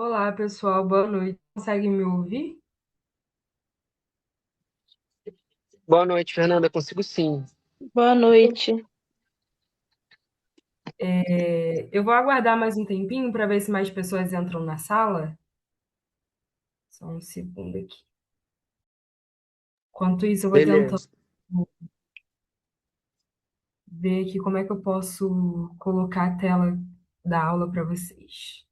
Olá, pessoal, boa noite. Consegue me ouvir? Boa noite, Fernanda. Consigo sim. Boa noite. Eu vou aguardar mais um tempinho para ver se mais pessoas entram na sala. Só um segundo aqui. Enquanto isso, eu vou tentando Beleza. ver aqui como é que eu posso colocar a tela da aula para vocês.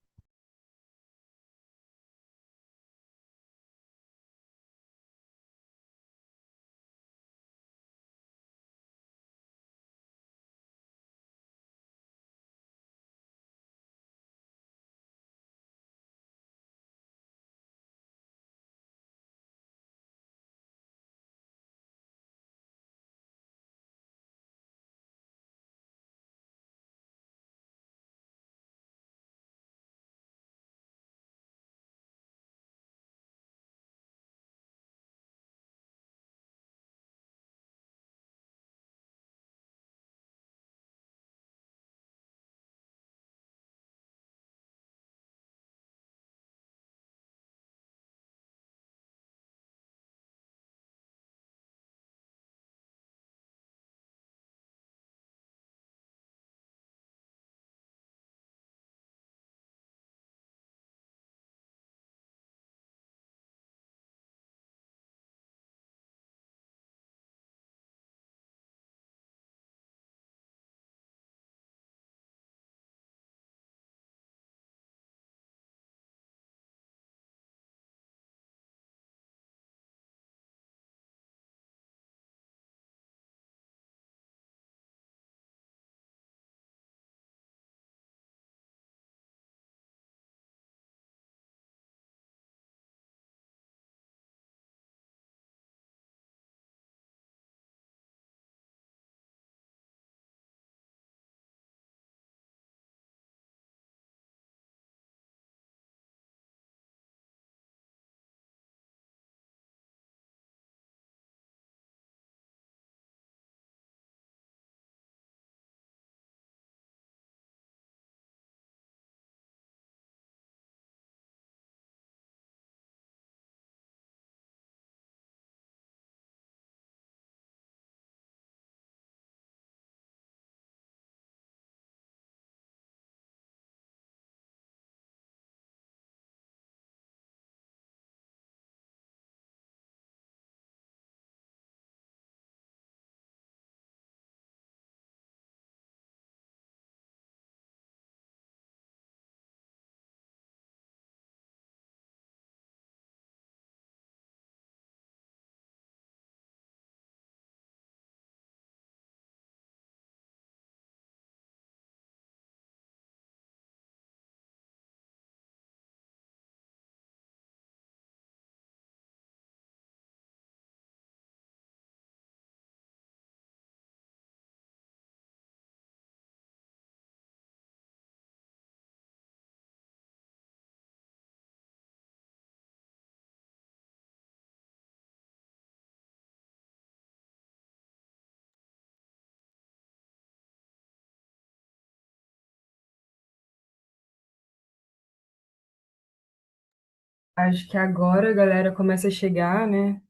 Acho que agora a galera começa a chegar, né?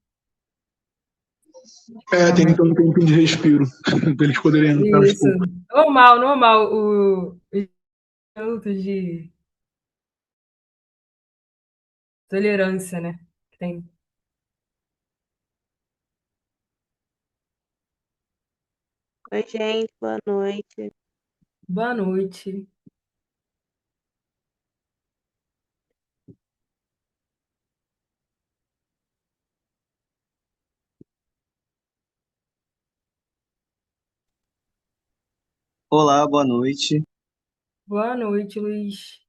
É, Tá tem que mais... ter um tempinho de respiro para eles poderem entrar aos Isso. poucos. Normal, normal. Os minutos de tolerância, né? Que tem. Oi, gente, boa noite. Boa noite. Olá, boa noite. Boa noite, Luiz.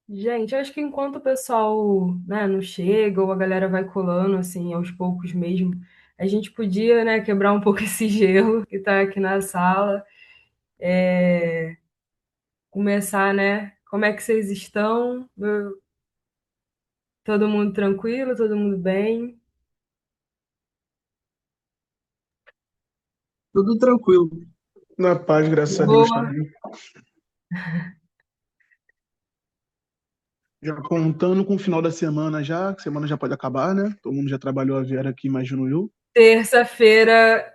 Gente, eu acho que enquanto o pessoal, né, não chega ou a galera vai colando, assim, aos poucos mesmo, a gente podia, né, quebrar um pouco esse gelo que tá aqui na sala, começar, né, como é que vocês estão? Todo mundo tranquilo? Todo mundo bem? Tudo tranquilo. Na paz, graças a Deus Boa. também. Já contando com o final da semana já, que semana já pode acabar, né? Todo mundo já trabalhou a Vera aqui, imagino eu. Terça-feira,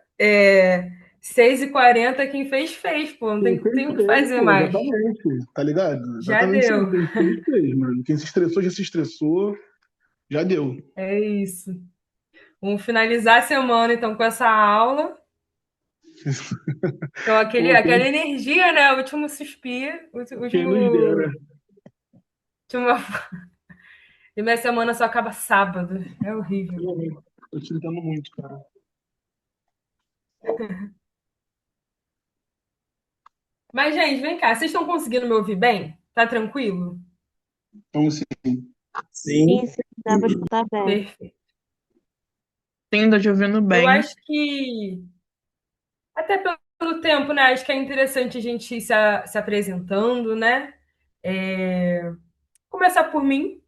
6h40, quem fez, pô, não Quem tem fez, o que fez, fazer pô, mais. exatamente. Tá ligado? Já Exatamente isso aí. deu. Quem fez, fez, mano. Quem se estressou, já se estressou. Já deu. É isso. Vamos finalizar a semana, então, com essa aula. Então, Pô, aquela energia, né? O último suspiro, quem nos dera. última... E minha semana só acaba sábado. É horrível. Pô, tô te entendo muito, cara. Mas, gente, vem cá. Vocês estão conseguindo me ouvir bem? Tá tranquilo? Então, assim, Sim, Sim, sim, dá pra escutar bem. Perfeito. Sim, tô te ouvindo Eu bem. acho que, até pelo tempo, né? Acho que é interessante a gente ir se apresentando, né? É, Começar por mim.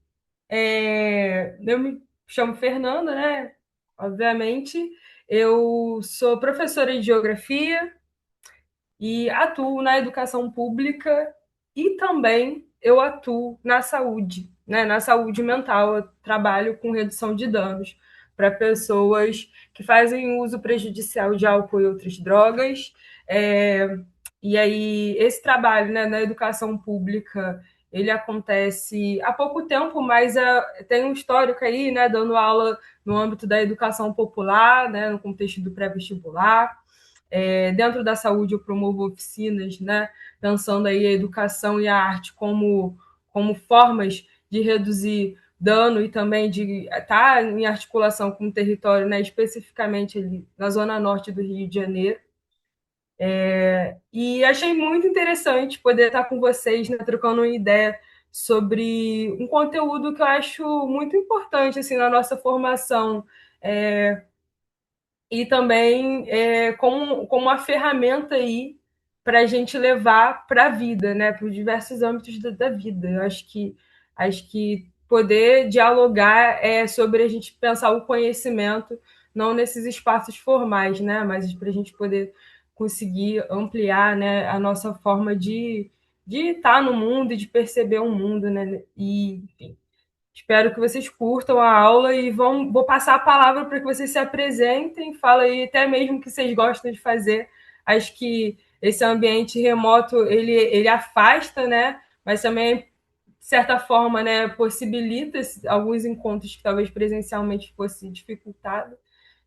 Eu me chamo Fernanda, né? Obviamente. Eu sou professora de geografia e atuo na educação pública e também eu atuo na saúde, né? Na saúde mental. Eu trabalho com redução de danos para pessoas que fazem uso prejudicial de álcool e outras drogas. É, e aí, esse trabalho, né, na educação pública, ele acontece há pouco tempo, mas tem um histórico aí, né, dando aula no âmbito da educação popular, né, no contexto do pré-vestibular. Dentro da saúde, eu promovo oficinas, né, pensando aí a educação e a arte como formas de reduzir dano e também de estar em articulação com o território, né, especificamente ali na zona norte do Rio de Janeiro. E achei muito interessante poder estar com vocês, né, trocando uma ideia sobre um conteúdo que eu acho muito importante assim na nossa formação, e também como uma ferramenta aí para a gente levar para a vida, né, para os diversos âmbitos da vida. Eu acho que poder dialogar é sobre a gente pensar o conhecimento não nesses espaços formais, né, mas para a gente poder conseguir ampliar, né, a nossa forma de estar no mundo e de perceber o mundo, né, e enfim, espero que vocês curtam a aula e vou passar a palavra para que vocês se apresentem, fala aí até mesmo o que vocês gostam de fazer. Acho que esse ambiente remoto ele afasta, né? Mas também, de certa forma, né, possibilita alguns encontros que talvez presencialmente fosse dificultado.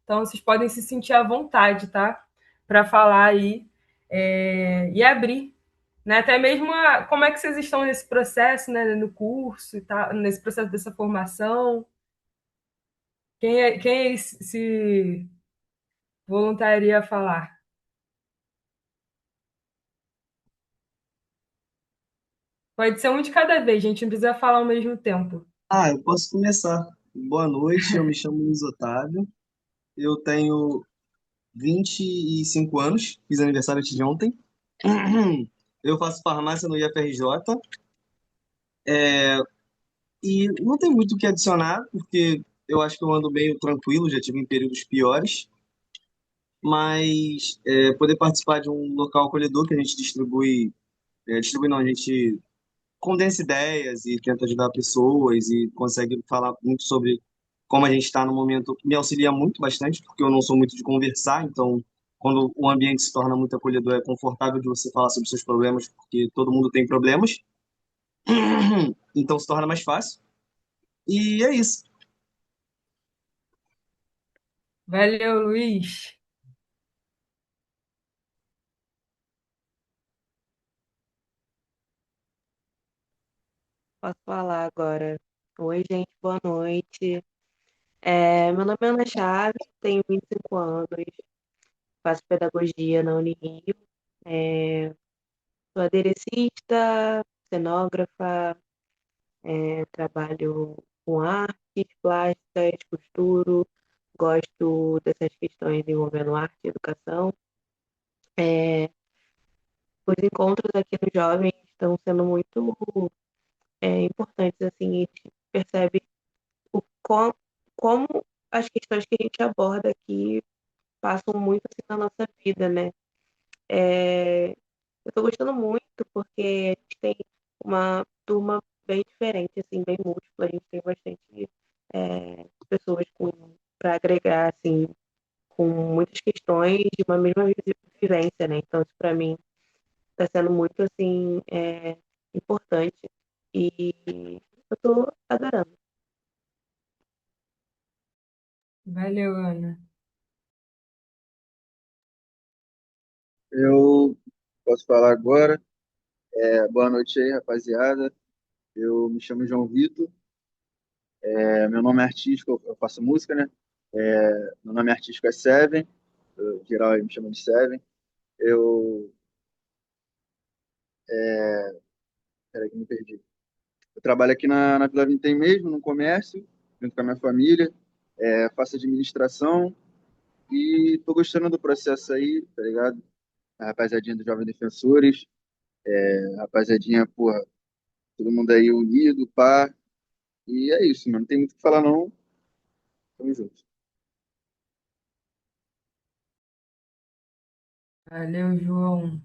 Então, vocês podem se sentir à vontade, tá? Para falar aí e abrir, né? Até mesmo como é que vocês estão nesse processo, né? No curso e tal, nesse processo dessa formação. Quem se voluntaria a falar? Pode ser um de cada vez, gente, não precisa falar ao mesmo tempo. eu posso começar. Boa noite, eu me chamo Luiz Otávio, eu tenho 25 anos, fiz aniversário antes de ontem. Eu faço farmácia no IFRJ, e não tem muito o que adicionar, porque eu acho que eu ando meio tranquilo, já tive em períodos piores, mas poder participar de um local acolhedor que a gente distribui não, a gente condensa ideias e tenta ajudar pessoas e consegue falar muito sobre como a gente está no momento, me auxilia muito bastante, porque eu não sou muito de conversar, então quando o ambiente se torna muito acolhedor, é confortável de você falar sobre seus problemas, porque todo mundo tem problemas, então se torna mais fácil. E é isso. Valeu, Luiz. Posso falar agora. Oi, gente, boa noite. Meu nome é Ana Chaves, tenho 25 anos, faço pedagogia na Unirio, sou aderecista, cenógrafa, Trabalho com artes plásticas, costuro, gosto dessas questões envolvendo arte e educação. É, os encontros aqui nos jovens estão sendo muito importantes, assim, a gente percebe o como as questões que a gente aborda aqui passam muito assim, na nossa vida, né? Eu estou gostando muito porque a gente tem uma turma bem diferente, assim, bem múltipla. A gente tem bastante pessoas para agregar, assim, com muitas questões de uma mesma vivência, né? Então, isso para mim está sendo muito, assim, importante e eu estou adorando. Valeu, Ana. Eu posso falar agora. Boa noite aí, rapaziada. Eu me chamo João Vitor. Meu nome é artístico, eu faço música, né? Meu nome artístico é Seven. Em geral, me chamam de Seven. Eu. Peraí que eu me perdi. Eu trabalho aqui na Vila Vintém mesmo, no comércio, junto com a minha família. Faço administração e tô gostando do processo aí, tá ligado? A rapaziadinha dos Jovens Defensores. A rapaziadinha, porra, todo mundo aí unido, pá. E é isso, mano. Não tem muito o que falar, não. Tamo junto. Valeu, João.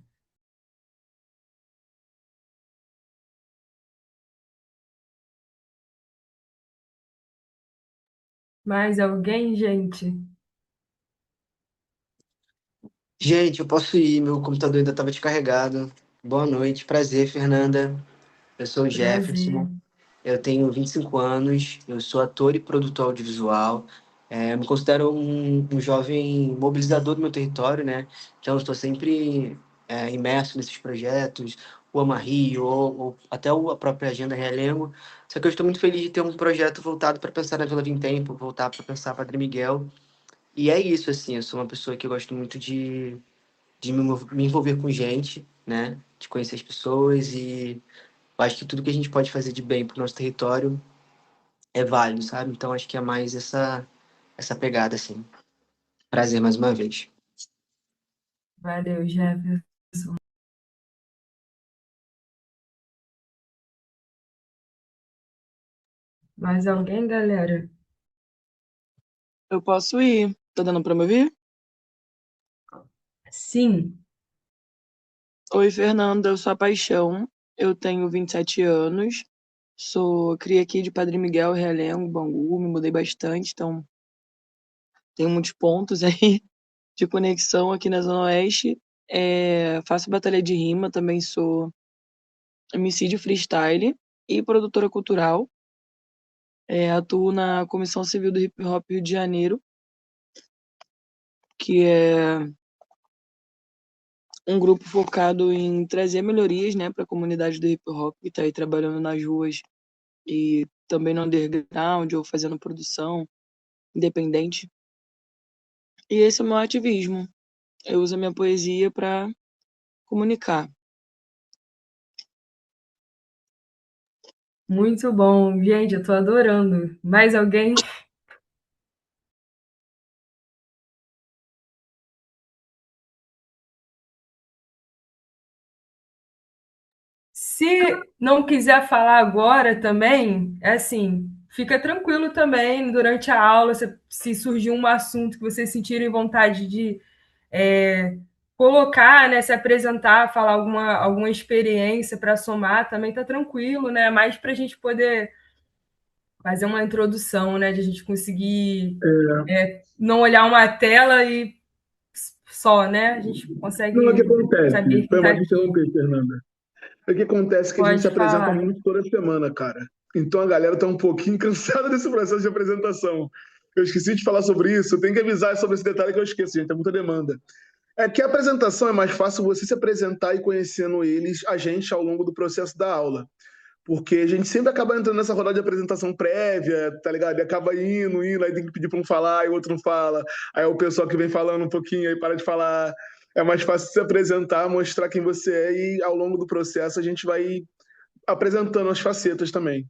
Mais alguém, gente? Gente, eu posso ir, meu computador ainda estava descarregado. Boa noite, prazer, Fernanda. Eu sou o Prazer. Jefferson, eu tenho 25 anos, eu sou ator e produtor audiovisual. Eu me considero um jovem mobilizador do meu território, né? Então, eu estou sempre imerso nesses projetos, o Ama Rio, ou até a própria Agenda Realengo. Só que eu estou muito feliz de ter um projeto voltado para pensar na Vila Vintém, voltar para pensar Padre Miguel. E é isso, assim, eu sou uma pessoa que eu gosto muito de me envolver com gente, né? De conhecer as pessoas e eu acho que tudo que a gente pode fazer de bem para o nosso território é válido, sabe? Então acho que é mais essa pegada, assim. Prazer mais uma vez. Valeu, Jefferson. Mais alguém, galera? Eu posso ir. Tá dando pra me ouvir? Sim. Oi, Fernanda, eu sou a Paixão. Eu tenho 27 anos. Sou cria aqui de Padre Miguel, Realengo, Bangu. Me mudei bastante, então tenho muitos pontos aí de conexão aqui na Zona Oeste. Faço batalha de rima, também sou MC de freestyle e produtora cultural. Atuo na Comissão Civil do Hip Hop Rio de Janeiro, que é um grupo focado em trazer melhorias, né, para a comunidade do hip hop, que está aí trabalhando nas ruas e também no underground ou fazendo produção independente. E esse é o meu ativismo. Eu uso a minha poesia para comunicar. Muito bom. Gente, eu tô adorando. Mais alguém? Se não quiser falar agora também, é assim, fica tranquilo também durante a aula, se surgir um assunto que vocês sentirem vontade de é, colocar, né, se apresentar, falar alguma experiência para somar, também tá tranquilo, né? Mais para a gente poder fazer uma introdução, né? De a gente conseguir não olhar uma tela e só, né? A gente Não, o que consegue acontece? saber quem Foi está mal te aqui. interromper, Fernanda. O que acontece é que a gente se Pode apresenta falar. muito toda semana, cara. Então a galera tá um pouquinho cansada desse processo de apresentação. Eu esqueci de falar sobre isso, eu tenho que avisar sobre esse detalhe que eu esqueço, gente, é muita demanda. É que a apresentação é mais fácil você se apresentar e conhecendo eles, a gente, ao longo do processo da aula. Porque a gente sempre acaba entrando nessa rodada de apresentação prévia, tá ligado? E acaba indo, aí tem que pedir pra um falar, e o outro não fala. Aí é o pessoal que vem falando um pouquinho, aí para de falar. É mais fácil se apresentar, mostrar quem você é, e ao longo do processo a gente vai apresentando as facetas também.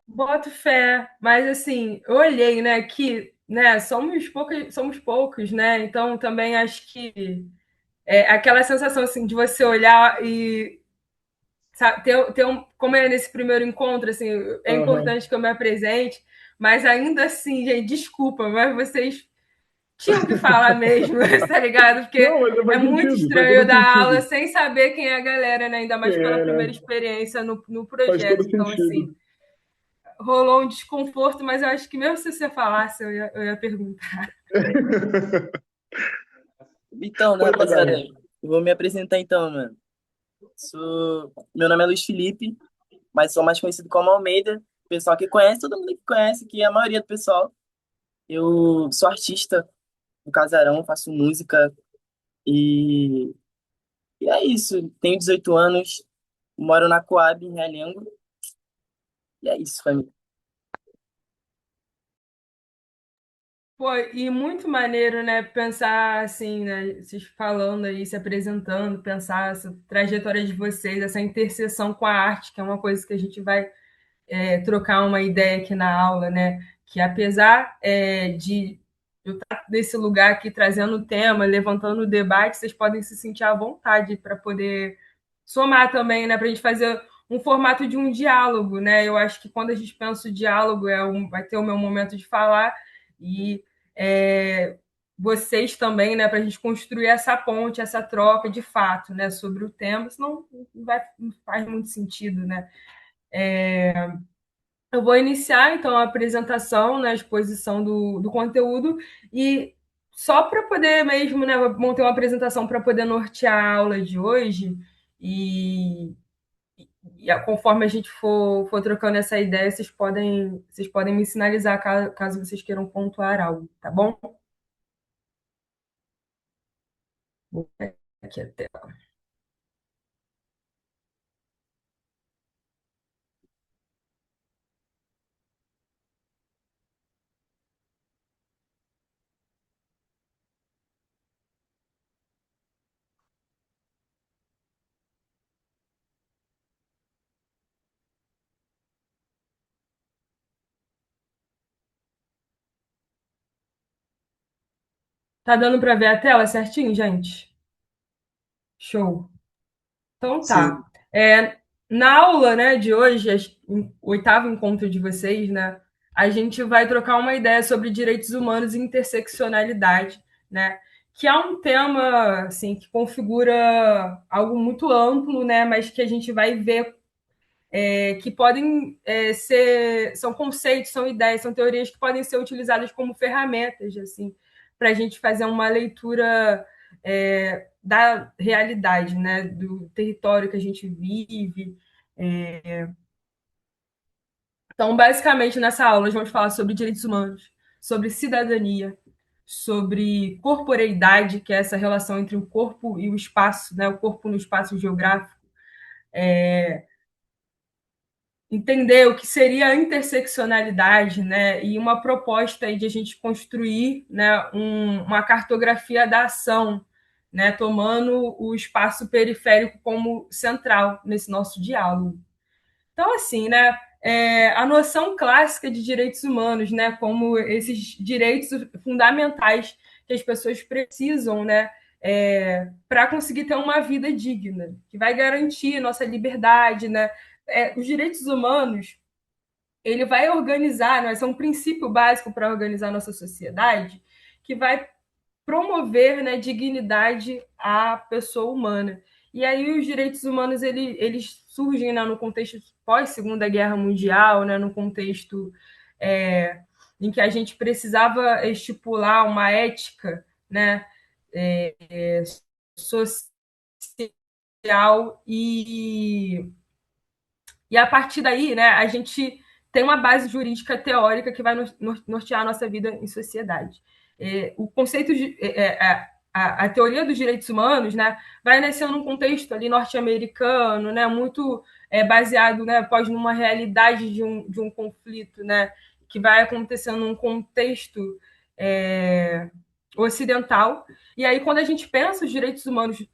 Boto fé, mas assim, eu olhei, né, que, né, somos poucos, né? Então também acho que aquela sensação assim de você olhar e sabe, como é nesse primeiro encontro, assim, é Aham. importante que eu me apresente, mas ainda assim, gente, desculpa, mas vocês tinham que falar mesmo, tá ligado? Porque Não, mas é faz muito sentido, faz estranho todo dar aula sentido. sem saber quem é a galera, né? Ainda mais pela É, primeira né? experiência no Faz todo projeto. Então, assim, sentido. rolou um desconforto, mas eu acho que mesmo se você falasse, eu ia perguntar. Então, né, Oi, rapaziada? Pagani. Eu vou me apresentar então, mano. Meu nome é Luiz Felipe, mas sou mais conhecido como Almeida. O pessoal que conhece, todo mundo que conhece, que é a maioria do pessoal. Eu sou artista do Casarão, faço música e, e é isso. Tenho 18 anos, moro na Coab, em Realengo. E é isso, família. Pô, e muito maneiro, né, pensar assim, né, vocês falando aí, se apresentando, pensar essa trajetória de vocês, essa interseção com a arte, que é uma coisa que a gente vai trocar uma ideia aqui na aula, né? Que apesar de eu estar nesse lugar aqui trazendo o tema, levantando o debate, vocês podem se sentir à vontade para poder somar também, né? Para a gente fazer um formato de um diálogo, né? Eu acho que quando a gente pensa o diálogo, vai ter o meu momento de falar e é, vocês também, né? Para a gente construir essa ponte, essa troca de fato, né? Sobre o tema, senão não faz muito sentido, né? Eu vou iniciar, então, a apresentação, né, a exposição do conteúdo, e só para poder mesmo, né, montei uma apresentação para poder nortear a aula de hoje, e, conforme a gente for trocando essa ideia, vocês podem me sinalizar caso vocês queiram pontuar algo, tá bom? Vou pegar aqui a tela. Tá dando para ver a tela certinho, gente? Show. Então Sim. tá. Na aula, né, de hoje, o oitavo encontro de vocês, né, a gente vai trocar uma ideia sobre direitos humanos e interseccionalidade, né, que é um tema assim que configura algo muito amplo, né, mas que a gente vai ver que podem são conceitos, são ideias, são teorias que podem ser utilizadas como ferramentas, assim, para a gente fazer uma leitura da realidade, né, do território que a gente vive. Então, basicamente, nessa aula, nós vamos falar sobre direitos humanos, sobre cidadania, sobre corporeidade, que é essa relação entre o corpo e o espaço, né, o corpo no espaço geográfico, entender o que seria a interseccionalidade, né, e uma proposta aí de a gente construir, né, uma cartografia da ação, né, tomando o espaço periférico como central nesse nosso diálogo. Então, assim, né, a noção clássica de direitos humanos, né, como esses direitos fundamentais que as pessoas precisam, né, para conseguir ter uma vida digna, que vai garantir nossa liberdade, né, os direitos humanos ele vai organizar, né, esse é um princípio básico para organizar nossa sociedade, que vai promover, né, dignidade à pessoa humana. E aí os direitos humanos eles surgem, né, no contexto pós Segunda Guerra Mundial, né, no contexto em que a gente precisava estipular uma ética, né, social e a partir daí, né, a gente tem uma base jurídica teórica que vai nortear a nossa vida em sociedade. O conceito de a teoria dos direitos humanos, né, vai nascer num contexto ali norte-americano, né, muito baseado, né, após numa realidade de um conflito, né, que vai acontecendo num contexto ocidental. E aí, quando a gente pensa os direitos humanos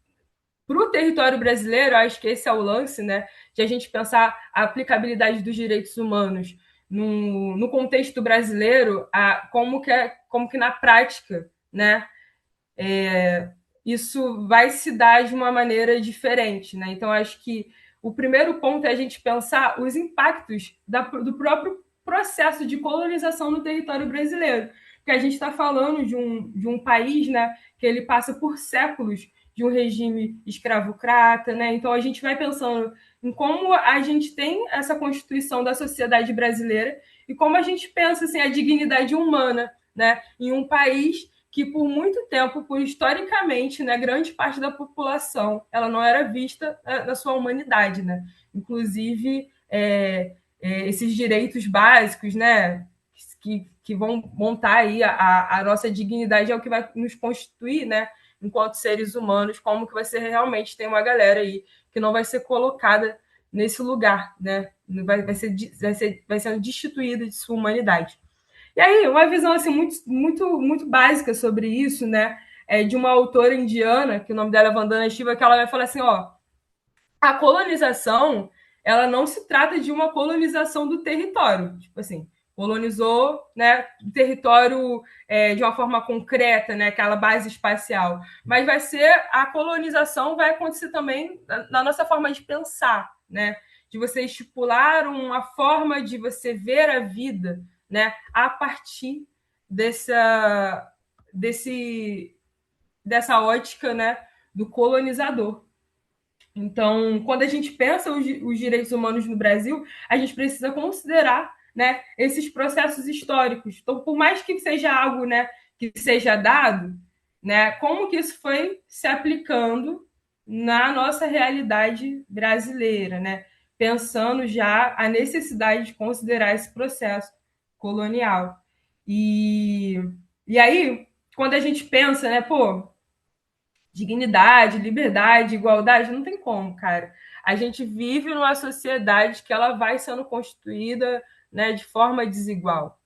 para o território brasileiro, acho que esse é o lance, né? De a gente pensar a aplicabilidade dos direitos humanos no contexto brasileiro, como que na prática, né, isso vai se dar de uma maneira diferente, né? Então, acho que o primeiro ponto é a gente pensar os impactos do próprio processo de colonização no território brasileiro, porque a gente está falando de um país, né, que ele passa por séculos de um regime escravocrata, né? Então, a gente vai pensando em como a gente tem essa constituição da sociedade brasileira e como a gente pensa assim, a dignidade humana, né, em um país que por muito tempo, por historicamente, né, grande parte da população ela não era vista na sua humanidade, né? Inclusive esses direitos básicos, né, que vão montar aí a nossa dignidade é o que vai nos constituir, né, enquanto seres humanos, como que vai ser realmente tem uma galera aí que não vai ser colocada nesse lugar, né? Vai sendo destituída de sua humanidade. E aí, uma visão assim, muito básica sobre isso, né? De uma autora indiana, que o nome dela é Vandana Shiva, que ela vai falar assim: ó, a colonização ela não se trata de uma colonização do território. Tipo assim, colonizou, né, o território de uma forma concreta, né, aquela base espacial. Mas a colonização vai acontecer também na nossa forma de pensar, né? De você estipular uma forma de você ver a vida, né, a partir dessa ótica, né, do colonizador. Então, quando a gente pensa os direitos humanos no Brasil, a gente precisa considerar, né, esses processos históricos. Então, por mais que seja algo, né, que seja dado, né, como que isso foi se aplicando na nossa realidade brasileira, né? Pensando já a necessidade de considerar esse processo colonial. E aí, quando a gente pensa, né, pô, dignidade, liberdade, igualdade, não tem como, cara. A gente vive numa sociedade que ela vai sendo constituída, né, de forma desigual.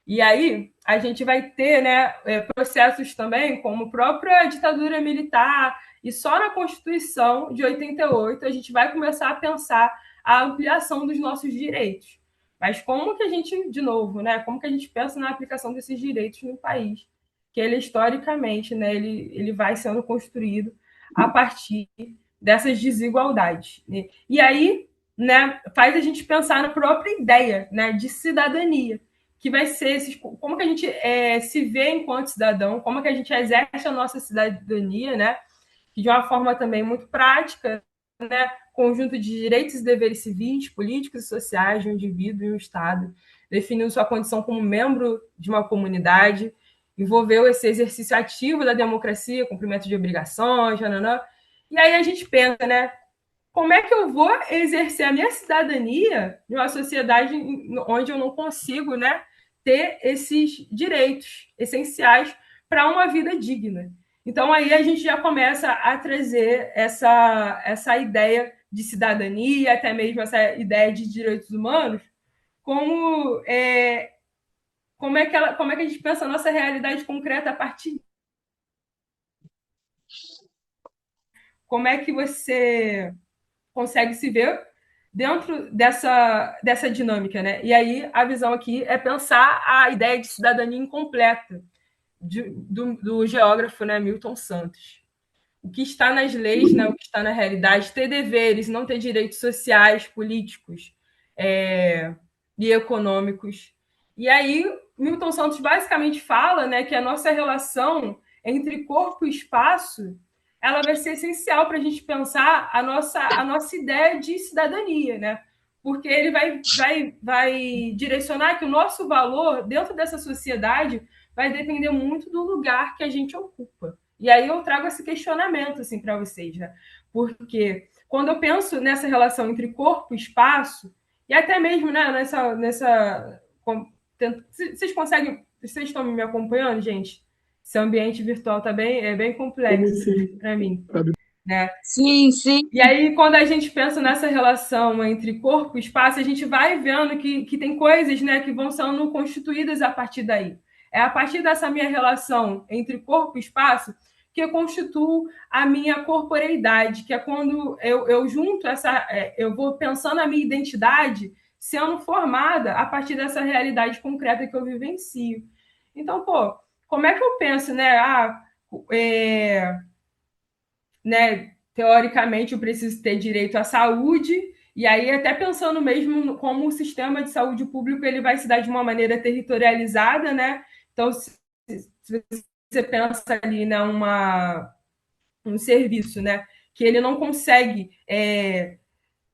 E aí a gente vai ter, né, processos também, como a própria ditadura militar, e só na Constituição de 88 a gente vai começar a pensar a ampliação dos nossos direitos. Mas como que a gente, de novo, né, como que a gente pensa na aplicação desses direitos no país? Que ele, historicamente, né, ele vai sendo construído a partir dessas desigualdades. Né? E aí, né, faz a gente pensar na própria ideia, né, de cidadania, que vai ser como que a gente se vê enquanto cidadão, como que a gente exerce a nossa cidadania, né? Que de uma forma também muito prática, né? Conjunto de direitos e deveres civis, políticos e sociais de um indivíduo e um Estado, definindo sua condição como membro de uma comunidade, envolveu esse exercício ativo da democracia, cumprimento de obrigações, nananã. E aí a gente pensa, né? Como é que eu vou exercer a minha cidadania em uma sociedade onde eu não consigo, né, ter esses direitos essenciais para uma vida digna? Então, aí a gente já começa a trazer essa ideia de cidadania, até mesmo essa ideia de direitos humanos, como é que a gente pensa a nossa realidade concreta a partir. Como é que você consegue se ver dentro dessa dinâmica, né? E aí a visão aqui é pensar a ideia de cidadania incompleta do geógrafo, né, Milton Santos. O que está nas leis, né, o que está na realidade, ter deveres, não ter direitos sociais, políticos e econômicos. E aí Milton Santos basicamente fala, né, que a nossa relação entre corpo e espaço ela vai ser essencial para a gente pensar a nossa ideia de cidadania, né? Porque ele vai direcionar que o nosso valor dentro dessa sociedade vai depender muito do lugar que a gente ocupa. E aí eu trago esse questionamento assim para vocês, né? Porque quando eu penso nessa relação entre corpo e espaço, e até mesmo, né, vocês conseguem, vocês estão me acompanhando, gente? Esse ambiente virtual tá bem complexo para mim, né? Sim, sim. E aí, quando a gente pensa nessa relação entre corpo e espaço, a gente vai vendo que tem coisas, né, que vão sendo constituídas a partir daí. É a partir dessa minha relação entre corpo e espaço que eu constituo a minha corporeidade, que é quando eu junto eu vou pensando a minha identidade sendo formada a partir dessa realidade concreta que eu vivencio. Então, como é que eu penso, né? Teoricamente, eu preciso ter direito à saúde, e aí até pensando mesmo como o sistema de saúde público ele vai se dar de uma maneira territorializada, né? Então, se você pensa ali, né, um serviço, né, que ele não consegue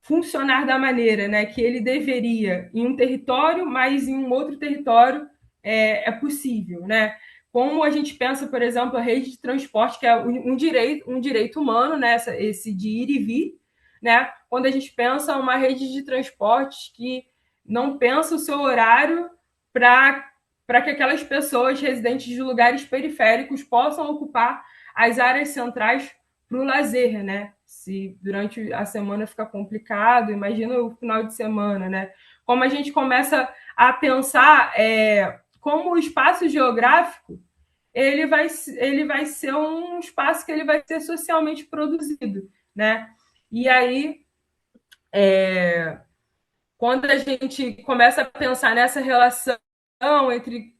funcionar da maneira, né, que ele deveria em um território, mas em um outro território é possível, né? Como a gente pensa, por exemplo, a rede de transporte, que é um direito humano, né, esse de ir e vir, né? Quando a gente pensa uma rede de transportes que não pensa o seu horário para que aquelas pessoas residentes de lugares periféricos possam ocupar as áreas centrais para o lazer, né? Se durante a semana fica complicado, imagina o final de semana, né? Como a gente começa a pensar como o espaço geográfico ele vai ser um espaço que ele vai ser socialmente produzido, né? E aí, quando a gente começa a pensar nessa relação entre,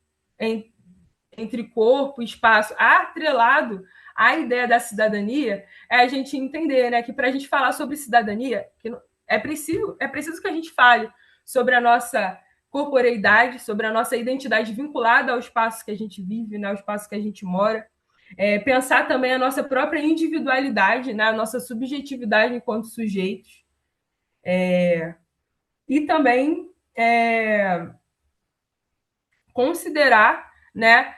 entre corpo e espaço atrelado à ideia da cidadania, é a gente entender, né, que para a gente falar sobre cidadania, é preciso que a gente fale sobre a nossa corporeidade, sobre a nossa identidade vinculada ao espaço que a gente vive, né, ao espaço que a gente mora. Pensar também a nossa própria individualidade, né, a nossa subjetividade enquanto sujeitos. E também considerar, né,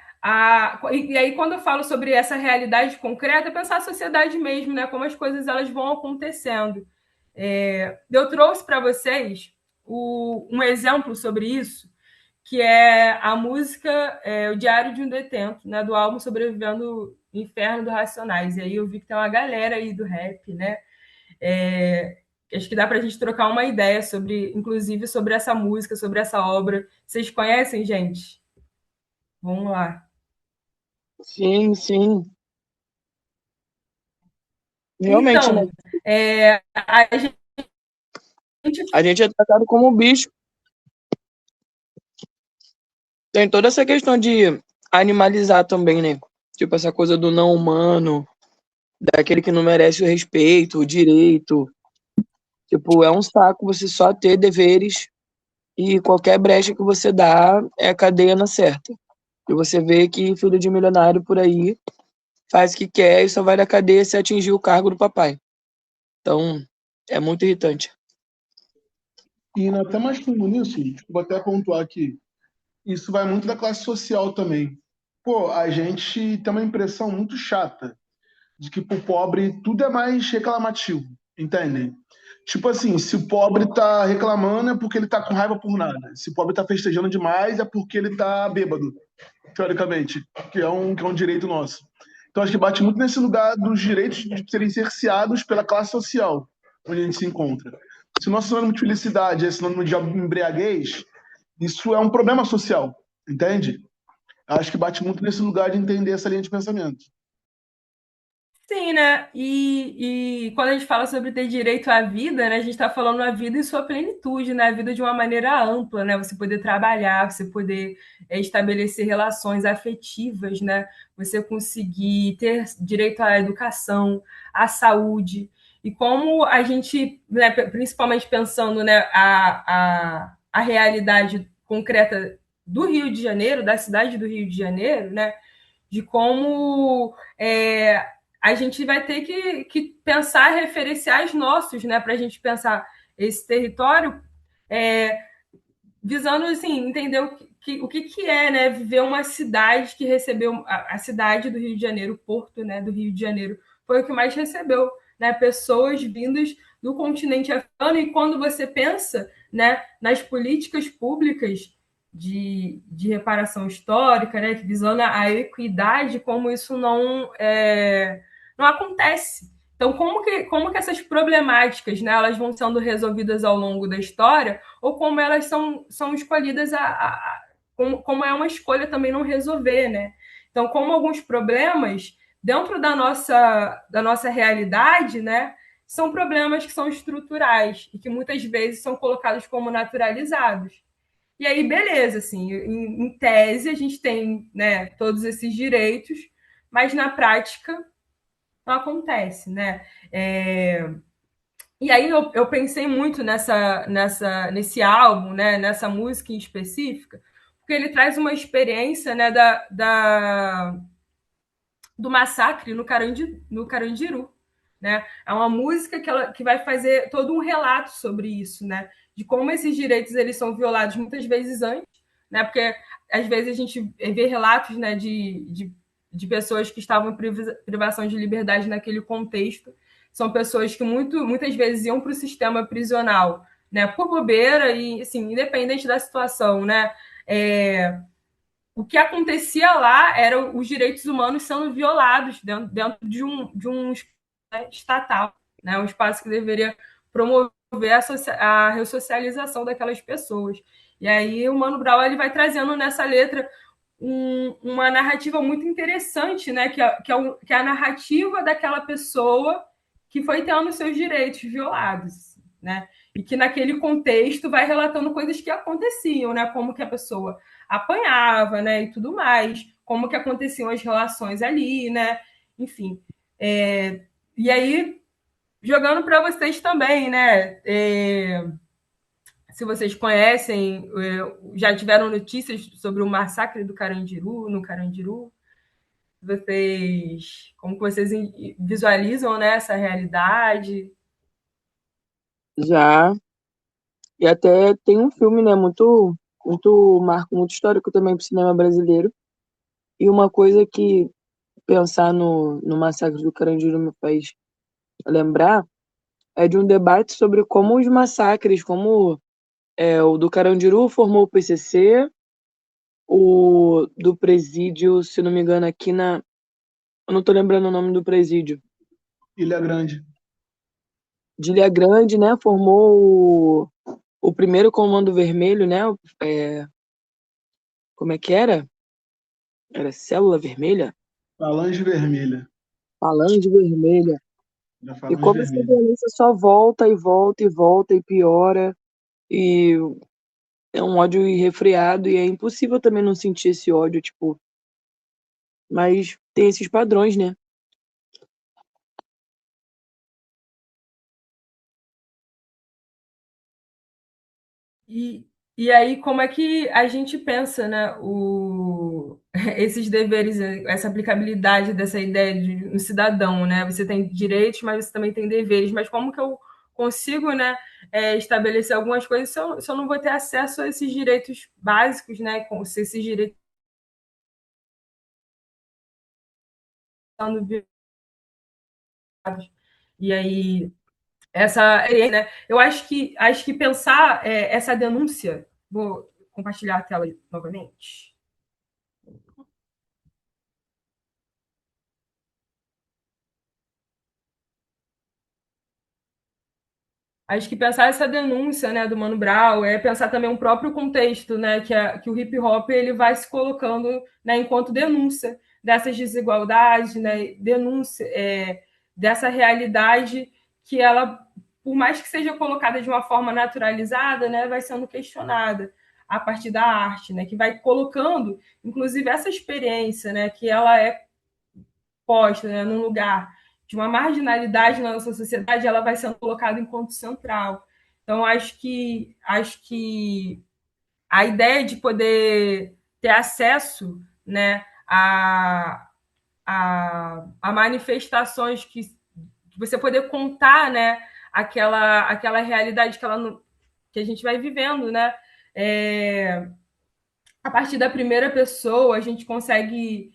e aí quando eu falo sobre essa realidade concreta, pensar a sociedade mesmo, né, como as coisas elas vão acontecendo. Eu trouxe para vocês um exemplo sobre isso, que é a música O Diário de um Detento, né, do álbum Sobrevivendo no Inferno do Racionais. E aí eu vi que tem uma galera aí do rap, né? Acho que dá para a gente trocar uma ideia sobre, inclusive, sobre essa música, sobre essa obra. Vocês conhecem, gente? Vamos lá. Sim, sim. Realmente, né? Então, a gente A gente é tratado como bicho. Tem toda essa questão de animalizar também, né? Tipo, essa coisa do não humano, daquele que não merece o respeito, o direito. Tipo, é um saco você só ter deveres e qualquer brecha que você dá é cadeia na certa. E você vê que filho de milionário por aí faz o que quer e só vai na cadeia se atingir o cargo do papai. Então, é muito irritante. E até mais fundo nisso, vou até pontuar aqui, isso vai muito da classe social também. Pô, a gente tem uma impressão muito chata de que pro pobre tudo é mais reclamativo, entende? Tipo assim, se o pobre tá reclamando é porque ele tá com raiva por nada. Se o pobre tá festejando demais é porque ele tá bêbado, teoricamente, que é um direito nosso. Então acho que bate muito nesse lugar dos direitos de serem cerceados pela classe social onde a gente se encontra. Se o nosso sinônimo de felicidade é sinônimo de embriaguez, isso é um problema social, entende? Acho que bate muito nesse lugar de entender essa linha de pensamento. Sim, né? E quando a gente fala sobre ter direito à vida, né, a gente está falando a vida em sua plenitude, né? A vida de uma maneira ampla, né? Você poder trabalhar, você poder estabelecer relações afetivas, né? Você conseguir ter direito à educação, à saúde. E como a gente, né, principalmente pensando, né, a realidade concreta do Rio de Janeiro, da cidade do Rio de Janeiro, né? De como a gente vai ter que pensar referenciais nossos, né, para a gente pensar esse território, visando assim, entender o que é, né, viver uma cidade que recebeu a cidade do Rio de Janeiro, o porto, né, do Rio de Janeiro, foi o que mais recebeu, né, pessoas vindas do continente africano. E quando você pensa, né, nas políticas públicas de reparação histórica, né, visando a equidade, como isso não acontece. Então, como que essas problemáticas, né, elas vão sendo resolvidas ao longo da história, ou como elas são escolhidas, como é uma escolha também não resolver, né? Então, como alguns problemas, dentro da nossa realidade, né, são problemas que são estruturais e que muitas vezes são colocados como naturalizados. E aí, beleza, assim, em tese a gente tem, né, todos esses direitos, mas na prática não acontece, né? E aí eu pensei muito nesse álbum, né, nessa música em específica, porque ele traz uma experiência, né, do massacre no Carandiru. Né? É uma música que vai fazer todo um relato sobre isso, né? De como esses direitos eles são violados muitas vezes antes, né? Porque às vezes a gente vê relatos, né, de pessoas que estavam em privação de liberdade naquele contexto. São pessoas que muitas vezes iam para o sistema prisional, né, por bobeira e, assim, independente da situação, né? O que acontecia lá eram os direitos humanos sendo violados dentro de um estatal, né? Um espaço que deveria promover a ressocialização daquelas pessoas. E aí o Mano Brown ele vai trazendo nessa letra uma narrativa muito interessante, né? Que é a narrativa daquela pessoa que foi tendo seus direitos violados, né? E que naquele contexto vai relatando coisas que aconteciam, né? Como que a pessoa apanhava, né? E tudo mais, como que aconteciam as relações ali, né? Enfim. E aí, jogando para vocês também, né? Se vocês conhecem, já tiveram notícias sobre o massacre do Carandiru, no Carandiru, como que vocês visualizam, né, essa realidade? Já. E até tem um filme, né, muito marco, muito histórico também para o cinema brasileiro. E uma coisa que pensar no massacre do Carandiru me faz lembrar é de um debate sobre como os massacres, como o do Carandiru formou o PCC, o do presídio, se não me engano, eu não estou lembrando o nome do presídio. Ilha Grande. De Ilha Grande, né, formou o primeiro Comando Vermelho, né, como é que era? Era Célula Vermelha? Falange Vermelha. Falange Vermelha. Da E Falange como essa Vermelha. violência só volta e volta e volta e piora, e é um ódio irrefreado, e é impossível também não sentir esse ódio, tipo, mas tem esses padrões, né? E aí, como é que a gente pensa, né, esses deveres, essa aplicabilidade dessa ideia de um cidadão, né? Você tem direitos, mas você também tem deveres. Mas como que eu consigo, né, estabelecer algumas coisas se eu não vou ter acesso a esses direitos básicos, né? Se esses direitos estão violados. E aí, né? Eu acho que pensar essa denúncia. Vou compartilhar a tela novamente. Acho que pensar essa denúncia, né, do Mano Brown é pensar também um próprio contexto, né, que o hip hop ele vai se colocando, né, enquanto denúncia dessas desigualdades, né, denúncia dessa realidade que ela, por mais que seja colocada de uma forma naturalizada, né, vai sendo questionada a partir da arte, né, que vai colocando, inclusive essa experiência, né, que ela é posta, né, num lugar de uma marginalidade na nossa sociedade, ela vai sendo colocada enquanto central. Então, acho que a ideia de poder ter acesso, né, a manifestações que você poder contar, né, aquela realidade que a gente vai vivendo, né, a partir da primeira pessoa, a gente consegue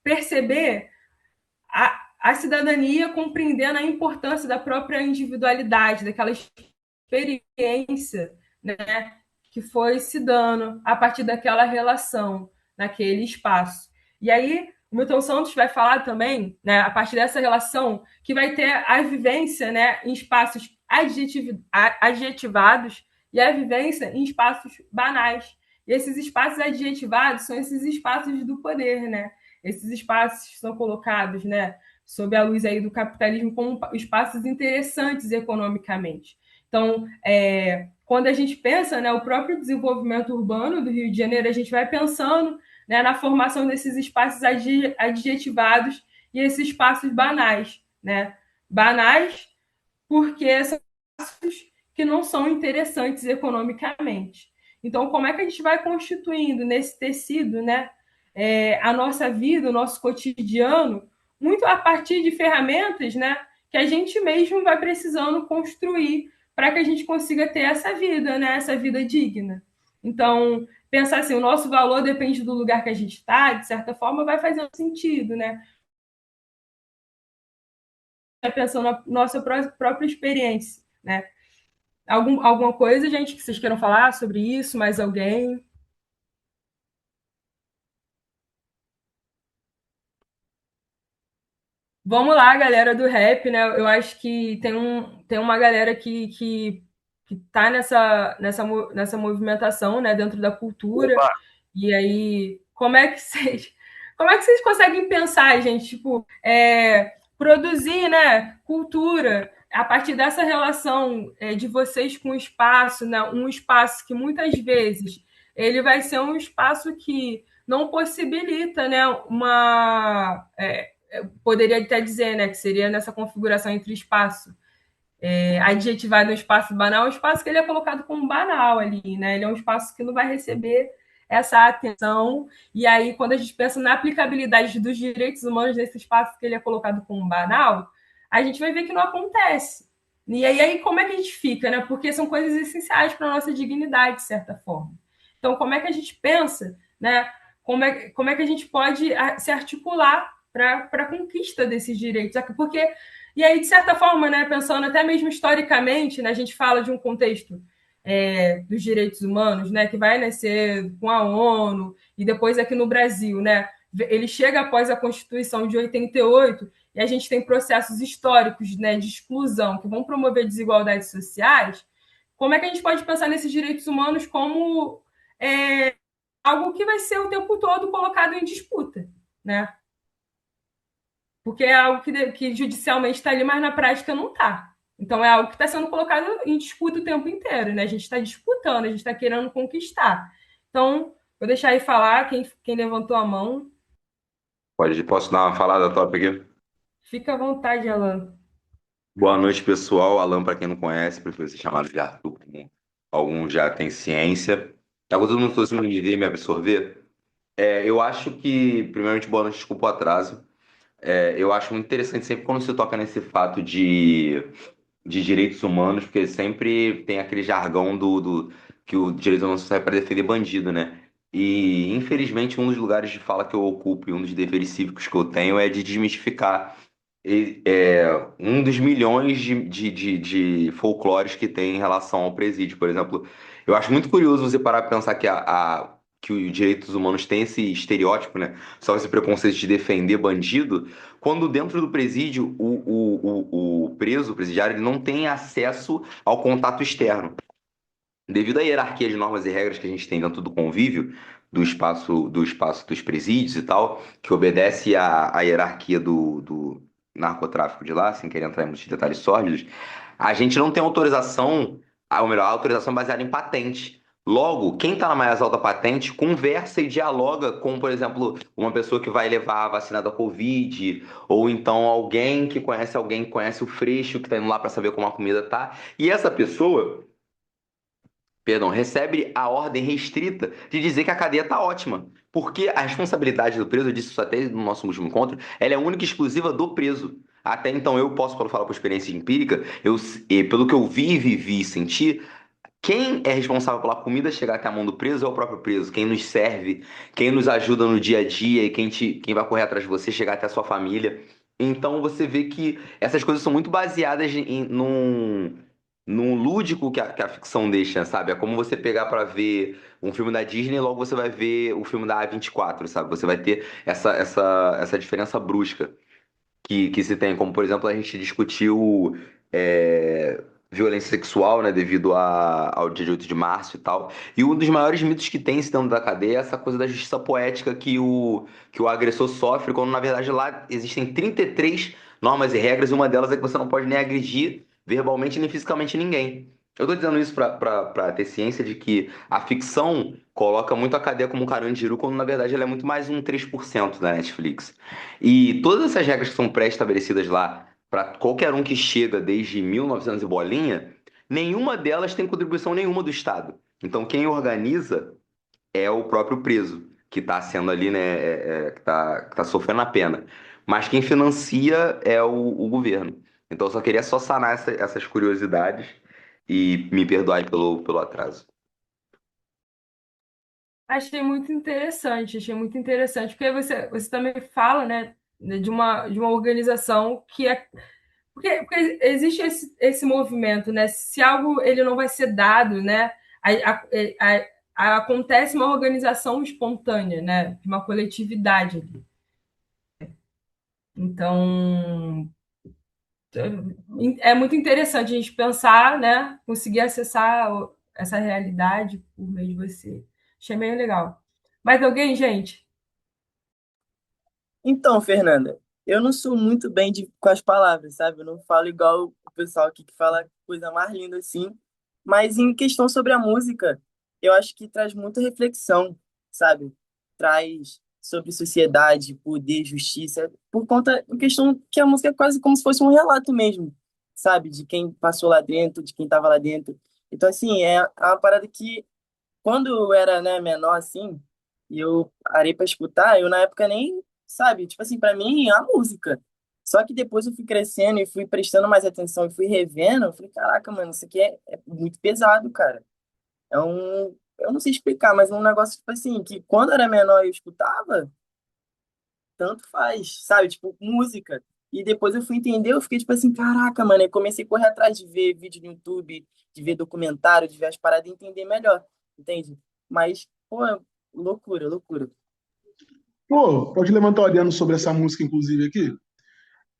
perceber a cidadania compreendendo a importância da própria individualidade, daquela experiência, né, que foi se dando a partir daquela relação, naquele espaço. E aí, o Milton Santos vai falar também, né, a partir dessa relação, que vai ter a vivência, né, em espaços adjetivados e a vivência em espaços banais. E esses espaços adjetivados são esses espaços do poder, né? Esses espaços são colocados, né, sob a luz aí do capitalismo, como espaços interessantes economicamente. Então, quando a gente pensa, né, o próprio desenvolvimento urbano do Rio de Janeiro, a gente vai pensando, né, na formação desses espaços adjetivados e esses espaços banais, né? Banais porque são espaços que não são interessantes economicamente. Então, como é que a gente vai constituindo nesse tecido, né, a nossa vida, o nosso cotidiano, muito a partir de ferramentas, né, que a gente mesmo vai precisando construir para que a gente consiga ter essa vida, né, essa vida digna. Então, pensar assim, o nosso valor depende do lugar que a gente está, de certa forma, vai fazendo sentido, né? Pensando na nossa própria experiência, né? Alguma coisa, gente, que vocês queiram falar sobre isso? Mais alguém? Vamos lá, galera do rap, né? Eu acho que tem uma galera que tá nessa movimentação, né, dentro da cultura. Opa, E aí, como é que vocês conseguem pensar, gente, tipo, produzir, né, cultura a partir dessa relação de vocês com o espaço, né? Um espaço que muitas vezes ele vai ser um espaço que não possibilita, né, poderia até dizer, né, que seria nessa configuração entre espaço adjetivado um espaço banal, um espaço que ele é colocado como banal ali, né? Ele é um espaço que não vai receber essa atenção. E aí, quando a gente pensa na aplicabilidade dos direitos humanos nesse espaço que ele é colocado como banal, a gente vai ver que não acontece. E aí como é que a gente fica, né? Porque são coisas essenciais para a nossa dignidade, de certa forma. Então, como é que a gente pensa, né? Como é que a gente pode se articular para a conquista desses direitos? Porque e aí, de certa forma, né, pensando até mesmo historicamente, né, a gente fala de um contexto dos direitos humanos, né, que vai nascer com a ONU e depois aqui no Brasil, né, ele chega após a Constituição de 88 e a gente tem processos históricos, né, de exclusão que vão promover desigualdades sociais. Como é que a gente pode pensar nesses direitos humanos como algo que vai ser o tempo todo colocado em disputa, né? Porque é algo que judicialmente está ali, mas na prática não está. Então é algo que está sendo colocado em disputa o tempo inteiro, né? A gente está disputando, a gente está querendo conquistar. Então, vou deixar aí falar quem levantou a mão. posso dar uma falada top aqui? Fica à vontade, Alan. Boa noite, pessoal. Alan, para quem não conhece, prefiro ser chamado de Arthur, como alguns já têm ciência. Tá todo mundo conseguindo me entender, me absorver? Eu acho que, primeiramente, boa noite, desculpa o atraso. Eu acho muito interessante sempre quando se toca nesse fato de direitos humanos, porque sempre tem aquele jargão que o direito humano só serve para defender bandido, né? E, infelizmente, um dos lugares de fala que eu ocupo e um dos deveres cívicos que eu tenho é de desmistificar um dos milhões de folclores que tem em relação ao presídio. Por exemplo, eu acho muito curioso você parar para pensar que os direitos humanos têm esse estereótipo, né? Só esse preconceito de defender bandido, quando dentro do presídio o preso, o presidiário, ele não tem acesso ao contato externo. Devido à hierarquia de normas e regras que a gente tem dentro do convívio, do espaço dos presídios e tal, que obedece à hierarquia do narcotráfico de lá, sem querer entrar em muitos detalhes sórdidos, a gente não tem autorização, ou melhor, a autorização baseada em patente. Logo, quem está na mais alta patente conversa e dialoga com, por exemplo, uma pessoa que vai levar a vacina da Covid, ou então alguém que conhece o Freixo, que está indo lá para saber como a comida tá. E essa pessoa, perdão, recebe a ordem restrita de dizer que a cadeia está ótima. Porque a responsabilidade do preso, eu disse isso até no nosso último encontro, ela é única e exclusiva do preso. Até então, eu posso falar por experiência empírica, pelo que eu vi, vivi e senti, quem é responsável pela comida chegar até a mão do preso é o próprio preso. Quem nos serve, quem nos ajuda no dia a dia e quem vai correr atrás de você chegar até a sua família. Então você vê que essas coisas são muito baseadas num lúdico que a ficção deixa, sabe? É como você pegar pra ver um filme da Disney e logo você vai ver o filme da A24, sabe? Você vai ter essa diferença brusca que se tem, como por exemplo a gente discutiu violência sexual, né, devido ao dia de 8 de março e tal. E um dos maiores mitos que tem dentro da cadeia é essa coisa da justiça poética que o agressor sofre, quando na verdade lá existem 33 normas e regras, e uma delas é que você não pode nem agredir verbalmente nem fisicamente ninguém. Eu tô dizendo isso pra ter ciência de que a ficção coloca muito a cadeia como um Carandiru, quando na verdade ela é muito mais um 3% da Netflix. E todas essas regras que são pré-estabelecidas lá para qualquer um que chega desde 1900 e bolinha, nenhuma delas tem contribuição nenhuma do Estado. Então quem organiza é o próprio preso, que está sendo ali, né, que tá sofrendo a pena. Mas quem financia é o governo. Então eu só queria só sanar essas curiosidades e me perdoar pelo atraso. Achei muito interessante, porque você também fala, né, de uma organização que é. Porque existe esse movimento, né? Se algo ele não vai ser dado, né? Acontece uma organização espontânea, né? De uma coletividade ali. Então, é muito interessante a gente pensar, né? Conseguir acessar essa realidade por meio de você. Achei meio legal. Mais alguém, gente? Então, Fernanda, eu não sou muito bem com as palavras, sabe? Eu não falo igual o pessoal aqui que fala coisa mais linda assim. Mas em questão sobre a música, eu acho que traz muita reflexão, sabe? Traz sobre sociedade, poder, justiça, por conta em questão que a música é quase como se fosse um relato mesmo, sabe? De quem passou lá dentro, de quem estava lá dentro. Então, assim, é uma parada que quando eu era, né, menor, assim, e eu parei pra escutar, eu na época nem, sabe, tipo assim, pra mim, é a música. Só que depois eu fui crescendo e fui prestando mais atenção e fui revendo, eu falei, caraca, mano, isso aqui é muito pesado, cara. É um, eu não sei explicar, mas é um negócio, tipo assim, que quando eu era menor eu escutava, tanto faz, sabe, tipo, música. E depois eu fui entender, eu fiquei tipo assim, caraca, mano, eu comecei a correr atrás de ver vídeo no YouTube, de ver documentário, de ver as paradas e entender melhor, entende? Mas, pô, loucura, loucura. Pô, pode levantar o olhando sobre essa música, inclusive, aqui?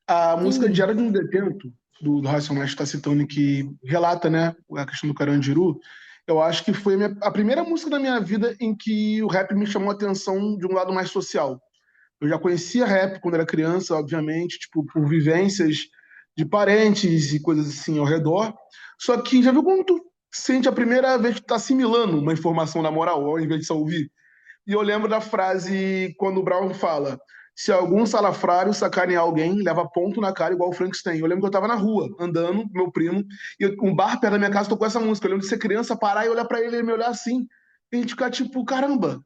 A música Sim, Diário de um Detento, do Racionais, que está citando, que relata, né, a questão do Carandiru, eu acho que foi a primeira música da minha vida em que o rap me chamou a atenção de um lado mais social. Eu já conhecia rap quando era criança, obviamente, tipo, por vivências de parentes e coisas assim ao redor. Só que já viu quando tu sente a primeira vez que tu tá assimilando uma informação na moral, ao invés de só ouvir? E eu lembro da frase quando o Brown fala: se algum salafrário sacanear alguém, leva ponto na cara igual o Frankenstein. Eu lembro que eu tava na rua, andando, com meu primo, e um bar perto da minha casa tocou essa música. Eu lembro de ser criança, parar e olhar pra ele e ele me olhar assim. E a gente ficar tipo, caramba.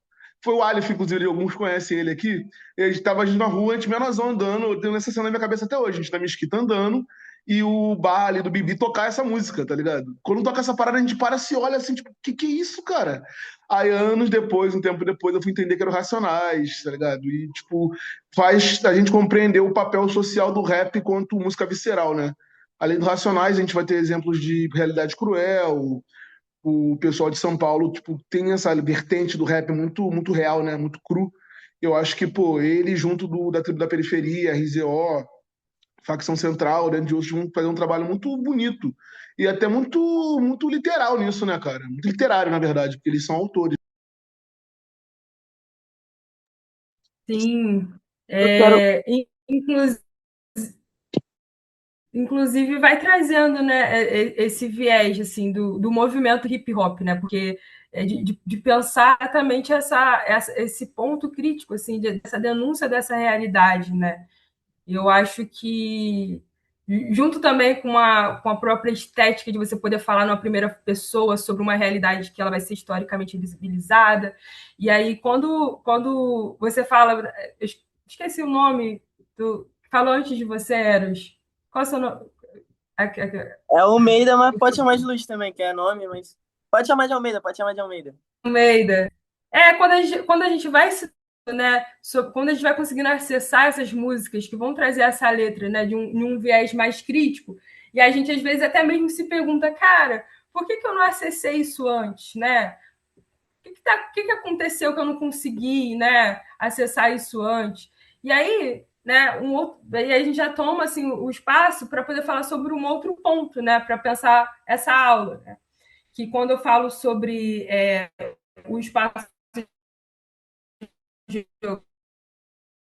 Foi o Aleph, inclusive, alguns conhecem ele aqui. A gente tava na rua, a gente menosão andando, eu tenho essa cena na minha cabeça até hoje. A gente na mesquita andando, e o bar ali do Bibi tocar essa música, tá ligado? Quando toca essa parada, a gente para, se olha assim, tipo, que é isso, cara? Aí, anos depois, um tempo depois, eu fui entender que eram Racionais, tá ligado? E, tipo, faz a gente compreender o papel social do rap quanto música visceral, né? Além do Racionais, a gente vai ter exemplos de Realidade Cruel, o pessoal de São Paulo, tipo, tem essa vertente do rap muito, muito real, né? Muito cru. Eu acho que, pô, ele junto da Tribo da Periferia, RZO, Facção Central, né, de outros, vão fazer um trabalho muito bonito e até muito, muito literal nisso, né, cara? Muito literário, na verdade, porque eles são autores. sim. Eu quero. Inclusive, inclusive vai trazendo, né, esse viés assim do movimento hip hop, né? Porque de pensar exatamente esse ponto crítico assim dessa denúncia dessa realidade, né? Eu acho que junto também com a própria estética de você poder falar numa primeira pessoa sobre uma realidade que ela vai ser historicamente visibilizada. E aí quando você fala, eu esqueci o nome do falou antes de você, Eros. Qual é o seu nome? É Almeida, mas pode chamar de Luz também, que é nome, mas. Pode chamar de Almeida, pode chamar de Almeida. Almeida. Quando a gente vai né, quando a gente vai conseguindo acessar essas músicas que vão trazer essa letra, né, de um viés mais crítico, e a gente às vezes até mesmo se pergunta, cara, por que eu não acessei isso antes, né? O que aconteceu que eu não consegui, né, acessar isso antes? E aí, né, e a gente já toma assim o espaço para poder falar sobre um outro ponto, né, para pensar essa aula, né? Que quando eu falo sobre o espaço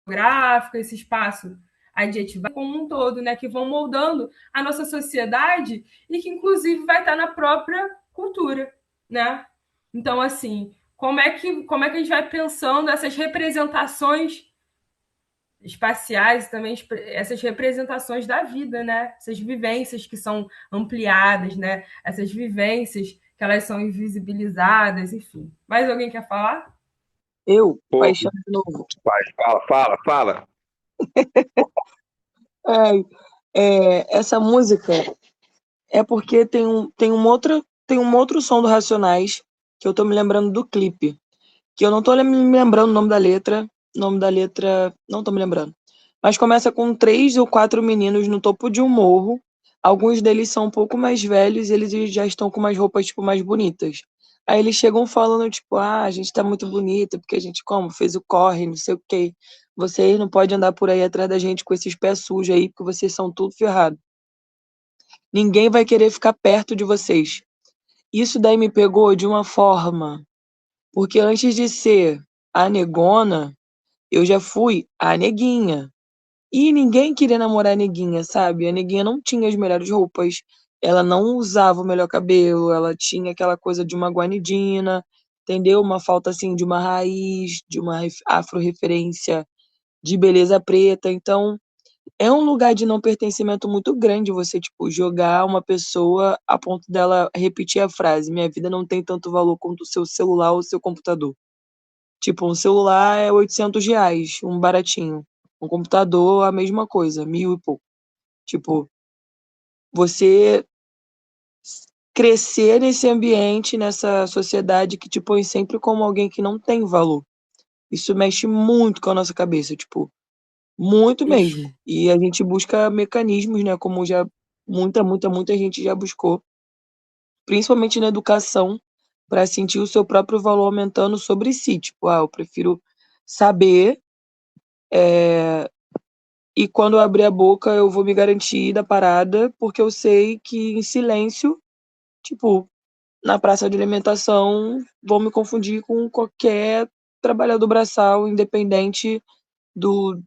geográfico, esse espaço adjetivo como um todo, né, que vão moldando a nossa sociedade e que inclusive vai estar na própria cultura, né? Então, assim, como é que a gente vai pensando essas representações espaciais e também essas representações da vida, né? Essas vivências que são ampliadas, né? Essas vivências que elas são invisibilizadas, enfim. Mais alguém quer falar? Eu, Pô, paixão de novo. fala. Ai, essa música é porque tem um outro som do Racionais que eu tô me lembrando do clipe. Que eu não tô me lembrando o nome da letra. Nome da letra, não tô me lembrando. Mas começa com 3 ou 4 meninos no topo de um morro. Alguns deles são um pouco mais velhos e eles já estão com umas roupas, tipo, mais bonitas. Aí eles chegam falando, tipo, a gente tá muito bonita, porque a gente, como, fez o corre, não sei o quê. Vocês não podem andar por aí atrás da gente com esses pés sujos aí, porque vocês são tudo ferrado. Ninguém vai querer ficar perto de vocês. Isso daí me pegou de uma forma, porque antes de ser a negona, eu já fui a neguinha. E ninguém queria namorar a neguinha, sabe? A neguinha não tinha as melhores roupas, ela não usava o melhor cabelo, ela tinha aquela coisa de uma guanidina, entendeu? Uma falta assim de uma raiz, de uma afro-referência de beleza preta. Então, é um lugar de não pertencimento muito grande você, tipo, jogar uma pessoa a ponto dela repetir a frase: minha vida não tem tanto valor quanto o seu celular ou o seu computador. Tipo, um celular é R$ 800, um baratinho. Um computador, a mesma coisa, 1.000 e pouco. Tipo, você crescer nesse ambiente, nessa sociedade que te põe sempre como alguém que não tem valor. Isso mexe muito com a nossa cabeça, tipo, muito Ixi, mesmo. E a gente busca mecanismos, né, como já muita gente já buscou, principalmente na educação, para sentir o seu próprio valor aumentando sobre si. Tipo, eu prefiro saber, e quando eu abrir a boca eu vou me garantir da parada, porque eu sei que em silêncio, tipo, na praça de alimentação, vão me confundir com qualquer trabalhador braçal, independente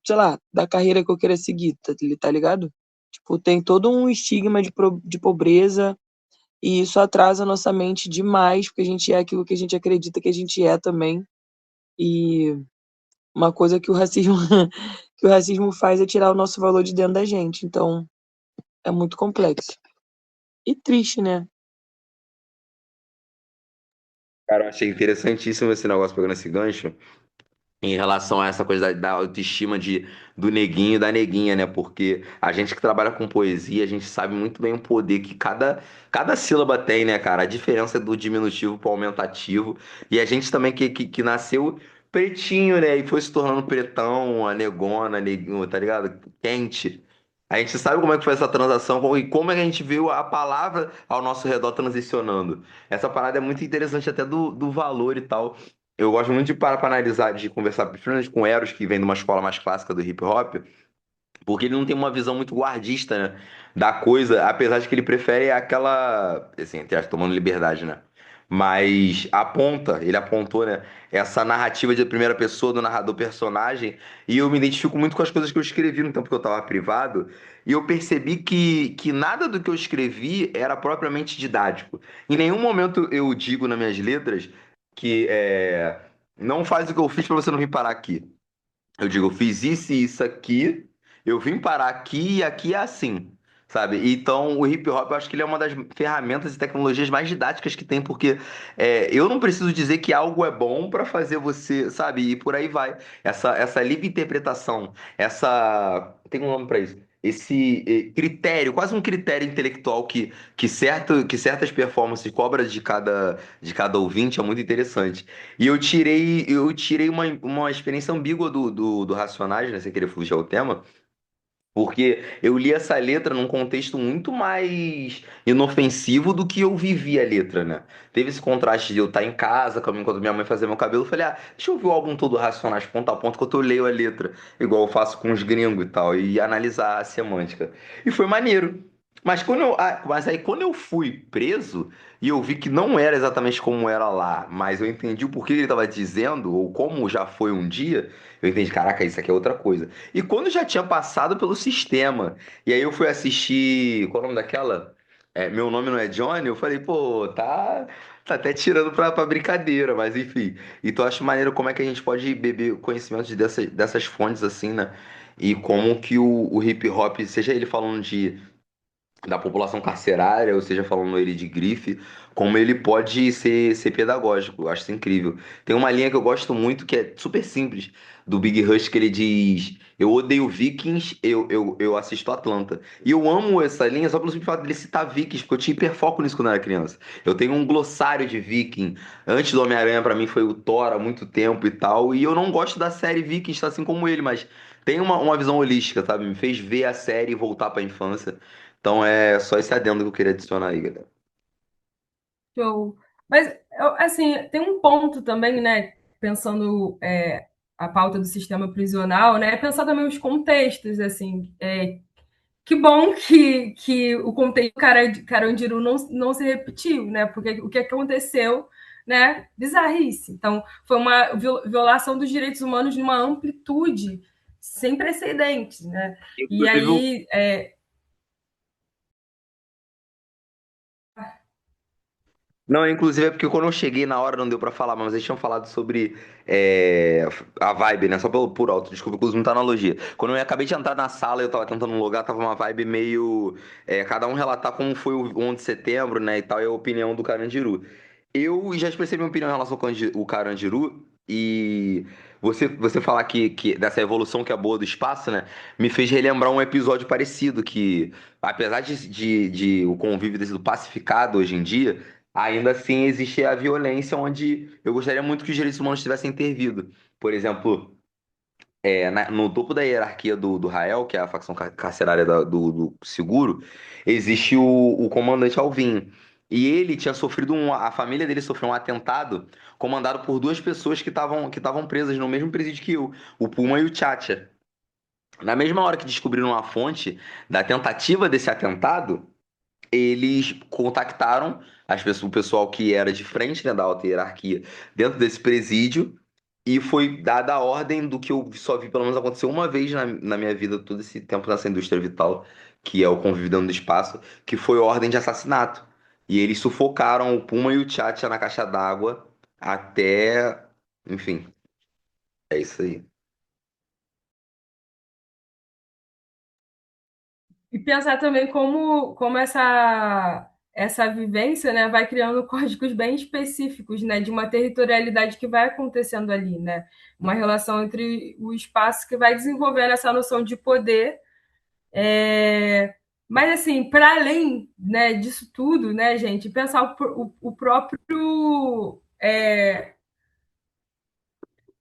sei lá, da carreira que eu queira seguir, tá ligado? Tipo, tem todo um estigma de pobreza, e isso atrasa a nossa mente demais, porque a gente é aquilo que a gente acredita que a gente é também. E uma coisa que o racismo que o racismo faz é tirar o nosso valor de dentro da gente. Então, é muito complexo. E triste, né? Cara, eu achei interessantíssimo esse negócio pegando esse gancho em relação a essa coisa da autoestima do neguinho e da neguinha, né? Porque a gente que trabalha com poesia, a gente sabe muito bem o poder que cada sílaba tem, né, cara? A diferença do diminutivo para o aumentativo. E a gente também que nasceu pretinho, né? E foi se tornando pretão, a negona, neguinho, tá ligado? Quente. A gente sabe como é que foi essa transação e como é que a gente viu a palavra ao nosso redor transicionando. Essa parada é muito interessante até do valor e tal. Eu gosto muito de parar para analisar, de conversar, principalmente com o Eros, que vem de uma escola mais clássica do hip hop, porque ele não tem uma visão muito guardista, né, da coisa, apesar de que ele prefere aquela, assim, entre aspas, tomando liberdade, né? Mas ele apontou, né, essa narrativa de primeira pessoa do narrador personagem, e eu me identifico muito com as coisas que eu escrevi no tempo que eu estava privado, e eu percebi que nada do que eu escrevi era propriamente didático. Em nenhum momento eu digo nas minhas letras que não faz o que eu fiz para você não vir parar aqui. Eu digo, eu fiz isso e isso aqui, eu vim parar aqui e aqui é assim, sabe? Então, o hip hop, eu acho que ele é uma das ferramentas e tecnologias mais didáticas que tem, porque eu não preciso dizer que algo é bom para fazer você, sabe? E por aí vai. Essa livre interpretação, tem um nome para isso. Esse critério, quase um critério intelectual que certas performances cobram de cada ouvinte é muito interessante. E eu tirei uma experiência ambígua do Racionais, né? Sem querer fugir ao tema, Porque eu li essa letra num contexto muito mais inofensivo do que eu vivi a letra, né? Teve esse contraste de eu estar em casa, enquanto minha mãe fazia meu cabelo, eu falei, ah, deixa eu ouvir o álbum todo Racionais ponto a ponto, enquanto eu leio a letra, igual eu faço com os gringos e tal, e analisar a semântica. E foi maneiro. Mas aí quando eu fui preso e eu vi que não era exatamente como era lá, mas eu entendi o porquê ele estava dizendo, ou como já foi um dia, eu entendi, caraca, isso aqui é outra coisa. E quando já tinha passado pelo sistema, e aí eu fui assistir, qual é o nome daquela? Meu Nome Não É Johnny, eu falei, pô, tá até tirando pra brincadeira, mas enfim. Então eu acho maneiro como é que a gente pode beber conhecimentos dessas fontes assim, né? E como que o hip hop, seja ele falando da população carcerária, ou seja, falando ele de grife, como ele pode ser pedagógico. Eu acho isso incrível. Tem uma linha que eu gosto muito, que é super simples, do Big Rush, que ele diz: Eu odeio Vikings, eu assisto Atlanta. E eu amo essa linha só pelo simples fato dele citar Vikings, porque eu tinha hiperfoco nisso quando eu era criança. Eu tenho um glossário de Viking. Antes do Homem-Aranha, pra mim, foi o Thor há muito tempo e tal. E eu não gosto da série Vikings, assim como ele, mas tem uma visão holística, sabe? Me fez ver a série e voltar pra infância. Então é só esse adendo que eu queria adicionar aí, galera. Show. Mas, assim, tem um ponto também, né? Pensando a pauta do sistema prisional, né? Pensar também os contextos, assim. Que bom que o contexto do Carandiru não se repetiu, né? Porque o que aconteceu, né? Bizarrice. Então, foi uma violação dos direitos humanos numa amplitude sem precedentes, né? E Inclusive, aí, não, inclusive é porque quando eu cheguei na hora não deu pra falar, mas eles tinham falado sobre a vibe, né? Só por alto, desculpa, inclusive muita analogia. Quando eu acabei de entrar na sala, eu tava tentando logar, tava uma vibe meio. Cada um relatar como foi o 11 de setembro, né? E tal, e a opinião do Carandiru. Eu já expressei minha opinião em relação ao o Carandiru, e você falar que dessa evolução que é boa do espaço, né? Me fez relembrar um episódio parecido, que apesar de o convívio ter sido pacificado hoje em dia. Ainda assim, existe a violência onde eu gostaria muito que os direitos humanos tivessem intervido. Por exemplo, no topo da hierarquia do Rael, que é a facção carcerária do seguro, existe o comandante Alvim. E ele tinha sofrido a família dele sofreu um atentado comandado por duas pessoas que estavam presas no mesmo presídio que eu, o Puma e o Tchatcha. Na mesma hora que descobriram a fonte da tentativa desse atentado, eles contactaram o pessoal que era de frente, né, da alta hierarquia dentro desse presídio e foi dada a ordem do que eu só vi, pelo menos acontecer uma vez na minha vida, todo esse tempo nessa indústria vital, que é o convívio dentro do espaço, que foi ordem de assassinato. E eles sufocaram o Puma e o Tchatcha na caixa d'água até. Enfim, é isso aí. e pensar também como essa vivência, né, vai criando códigos bem específicos, né, de uma territorialidade que vai acontecendo ali, né, uma relação entre o espaço que vai desenvolvendo essa noção de poder, mas assim, para além, né, disso tudo, né, gente, pensar o próprio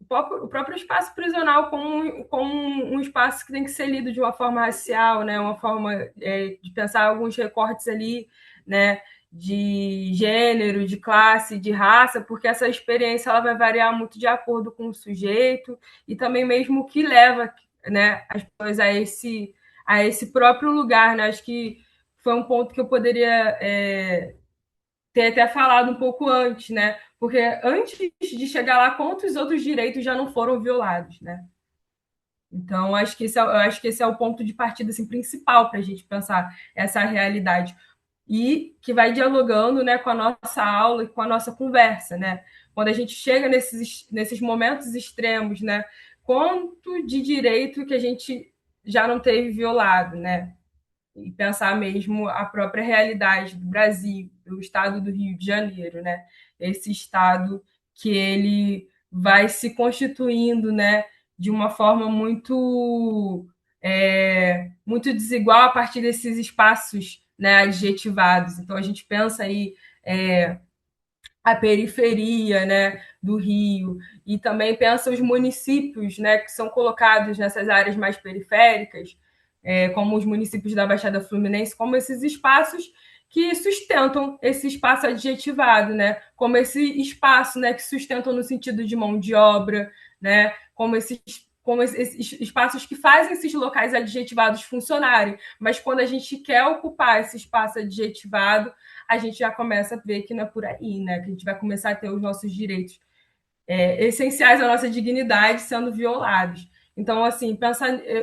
o próprio espaço prisional como um espaço que tem que ser lido de uma forma racial, né? Uma forma de pensar alguns recortes ali, né? De gênero, de classe, de raça, porque essa experiência ela vai variar muito de acordo com o sujeito e também mesmo o que leva, né, as pessoas a esse próprio lugar, né? Acho que foi um ponto que eu poderia ter até falado um pouco antes, né? Porque antes de chegar lá, quantos outros direitos já não foram violados, né? Então, eu acho que esse é o ponto de partida assim, principal para a gente pensar essa realidade. E que vai dialogando, né, com a nossa aula e com a nossa conversa, né? Quando a gente chega nesses momentos extremos, né? Quanto de direito que a gente já não teve violado, né? E pensar mesmo a própria realidade do Brasil, do estado do Rio de Janeiro, né? Esse estado que ele vai se constituindo, né, de uma forma muito desigual a partir desses espaços, né, adjetivados. Então a gente pensa aí a periferia, né, do Rio e também pensa os municípios, né, que são colocados nessas áreas mais periféricas, como os municípios da Baixada Fluminense, como esses espaços que sustentam esse espaço adjetivado, né? Como esse espaço, né, que sustentam no sentido de mão de obra, né? Como esses espaços que fazem esses locais adjetivados funcionarem. Mas quando a gente quer ocupar esse espaço adjetivado, a gente já começa a ver que não é por aí, né? Que a gente vai começar a ter os nossos direitos essenciais à nossa dignidade sendo violados. Então, assim,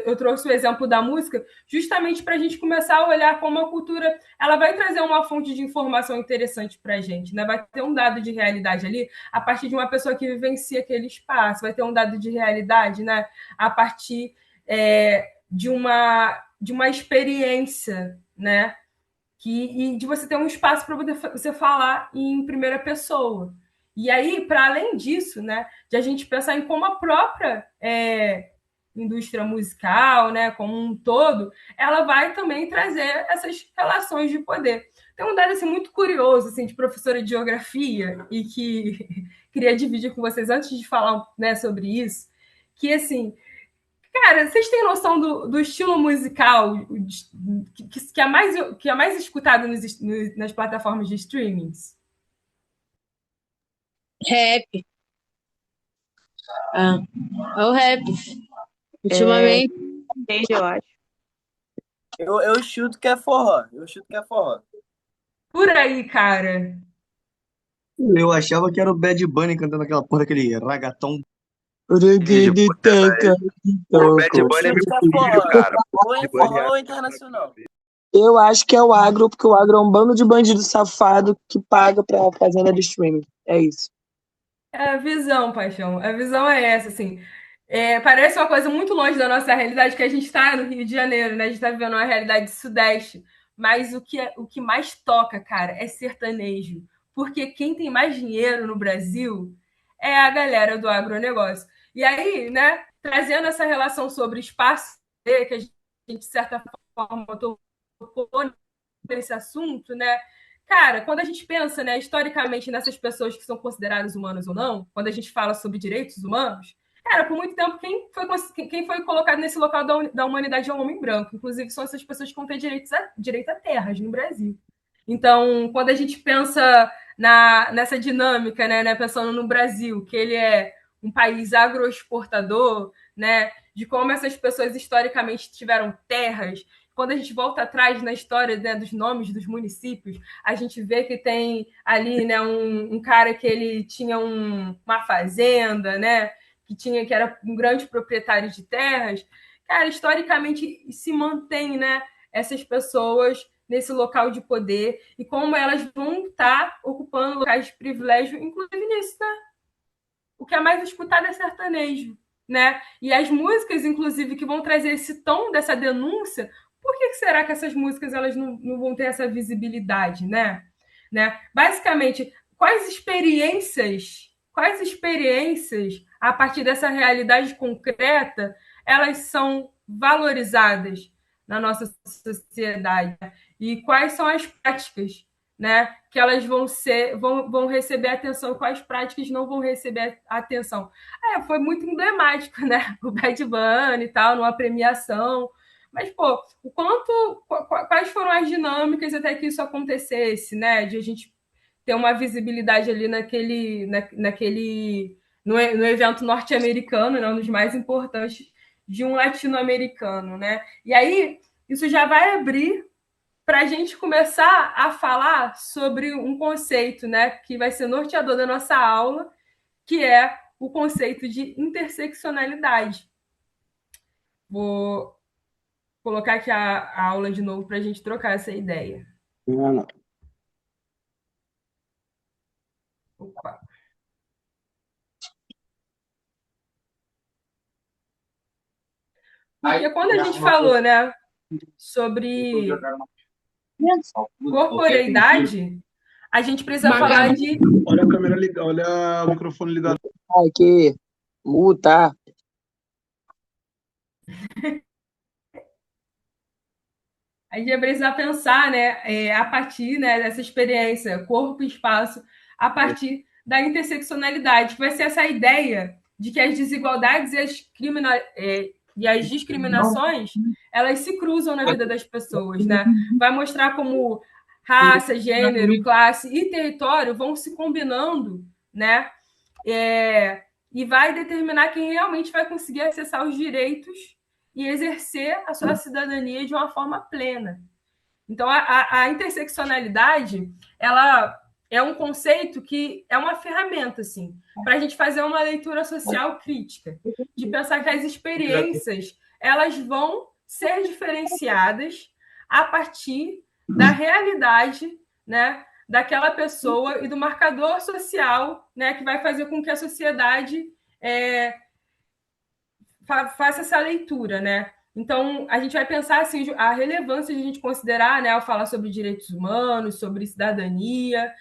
eu trouxe o exemplo da música justamente para a gente começar a olhar como a cultura ela vai trazer uma fonte de informação interessante para a gente, né? Vai ter um dado de realidade ali a partir de uma pessoa que vivencia aquele espaço, vai ter um dado de realidade, né? A partir de uma experiência, né? E de você ter um espaço para você falar em primeira pessoa. E aí, para além disso, né, de a gente pensar em como a própria indústria musical, né, como um todo, ela vai também trazer essas relações de poder. Tem um dado assim, muito curioso assim, de professora de geografia e que queria dividir com vocês antes de falar, né, sobre isso, que assim, cara, vocês têm noção do estilo musical que é mais escutado nas plataformas de streamings? Rap. É o rap. Ultimamente. Eu acho. Eu chuto que é forró. Eu chuto que é forró. Por aí, cara. Eu achava que era o Bad Bunny cantando aquela porra, aquele ragatón. O Bad Eu Bunny é chuto meu que é filho, forró. cara. Ou em forró ou internacional. Eu acho que é o agro, porque o agro é um bando de bandido safado que paga pra fazenda de streaming. É isso. É a visão, paixão. A visão é essa, assim. Parece uma coisa muito longe da nossa realidade, que a gente está no Rio de Janeiro, né? A gente está vivendo uma realidade sudeste. Mas o que mais toca, cara, é sertanejo. Porque quem tem mais dinheiro no Brasil é a galera do agronegócio. E aí, né, trazendo essa relação sobre espaço, que a gente, de certa forma, tocou nesse assunto, né? Cara, quando a gente pensa, né, historicamente nessas pessoas que são consideradas humanas ou não, quando a gente fala sobre direitos humanos, cara, por muito tempo quem foi colocado nesse local da humanidade é um homem branco. Inclusive, são essas pessoas que vão ter direito a terras no Brasil. Então, quando a gente pensa nessa dinâmica, né, pensando no Brasil, que ele é um país agroexportador, né, de como essas pessoas historicamente tiveram terras. Quando a gente volta atrás na história, né, dos nomes dos municípios, a gente vê que tem ali, né, um cara que ele tinha uma fazenda, né, que era um grande proprietário de terras. Cara, historicamente se mantém, né, essas pessoas nesse local de poder e como elas vão estar ocupando locais de privilégio, inclusive nisso, né? O que é mais escutado é sertanejo, né? E as músicas, inclusive, que vão trazer esse tom dessa denúncia, por que será que essas músicas elas não vão ter essa visibilidade, né? Basicamente, quais experiências, a partir dessa realidade concreta, elas são valorizadas na nossa sociedade? E quais são as práticas, né, que elas vão receber atenção, quais práticas não vão receber atenção? Foi muito emblemático, né? O Bad Bunny e tal, numa premiação. Mas, pô, quais foram as dinâmicas até que isso acontecesse, né? De a gente ter uma visibilidade ali no evento norte-americano, né? Um dos mais importantes de um latino-americano, né? E aí, isso já vai abrir para a gente começar a falar sobre um conceito, né, que vai ser norteador da nossa aula, que é o conceito de interseccionalidade. Vou colocar aqui a aula de novo para a gente trocar essa ideia. Opa. Porque quando a gente falou, né, sobre corporeidade, a gente precisa falar de... Olha a câmera ligada, olha o microfone ligado. Ai, que muta. A gente vai precisar pensar, né, a partir, né, dessa experiência, corpo e espaço, a partir da interseccionalidade, que vai ser essa ideia de que as desigualdades e as E as discriminações, elas se cruzam na vida das pessoas, né? Vai mostrar como raça, gênero, classe e território vão se combinando, né? E vai determinar quem realmente vai conseguir acessar os direitos e exercer a sua cidadania de uma forma plena. Então, a interseccionalidade, ela é um conceito que é uma ferramenta, assim, para a gente fazer uma leitura social crítica, de pensar que as experiências, elas vão ser diferenciadas a partir da realidade, né, daquela pessoa e do marcador social, né, que vai fazer com que a sociedade faça essa leitura, né? Então, a gente vai pensar assim, a relevância de a gente considerar, né, ao falar sobre direitos humanos, sobre cidadania,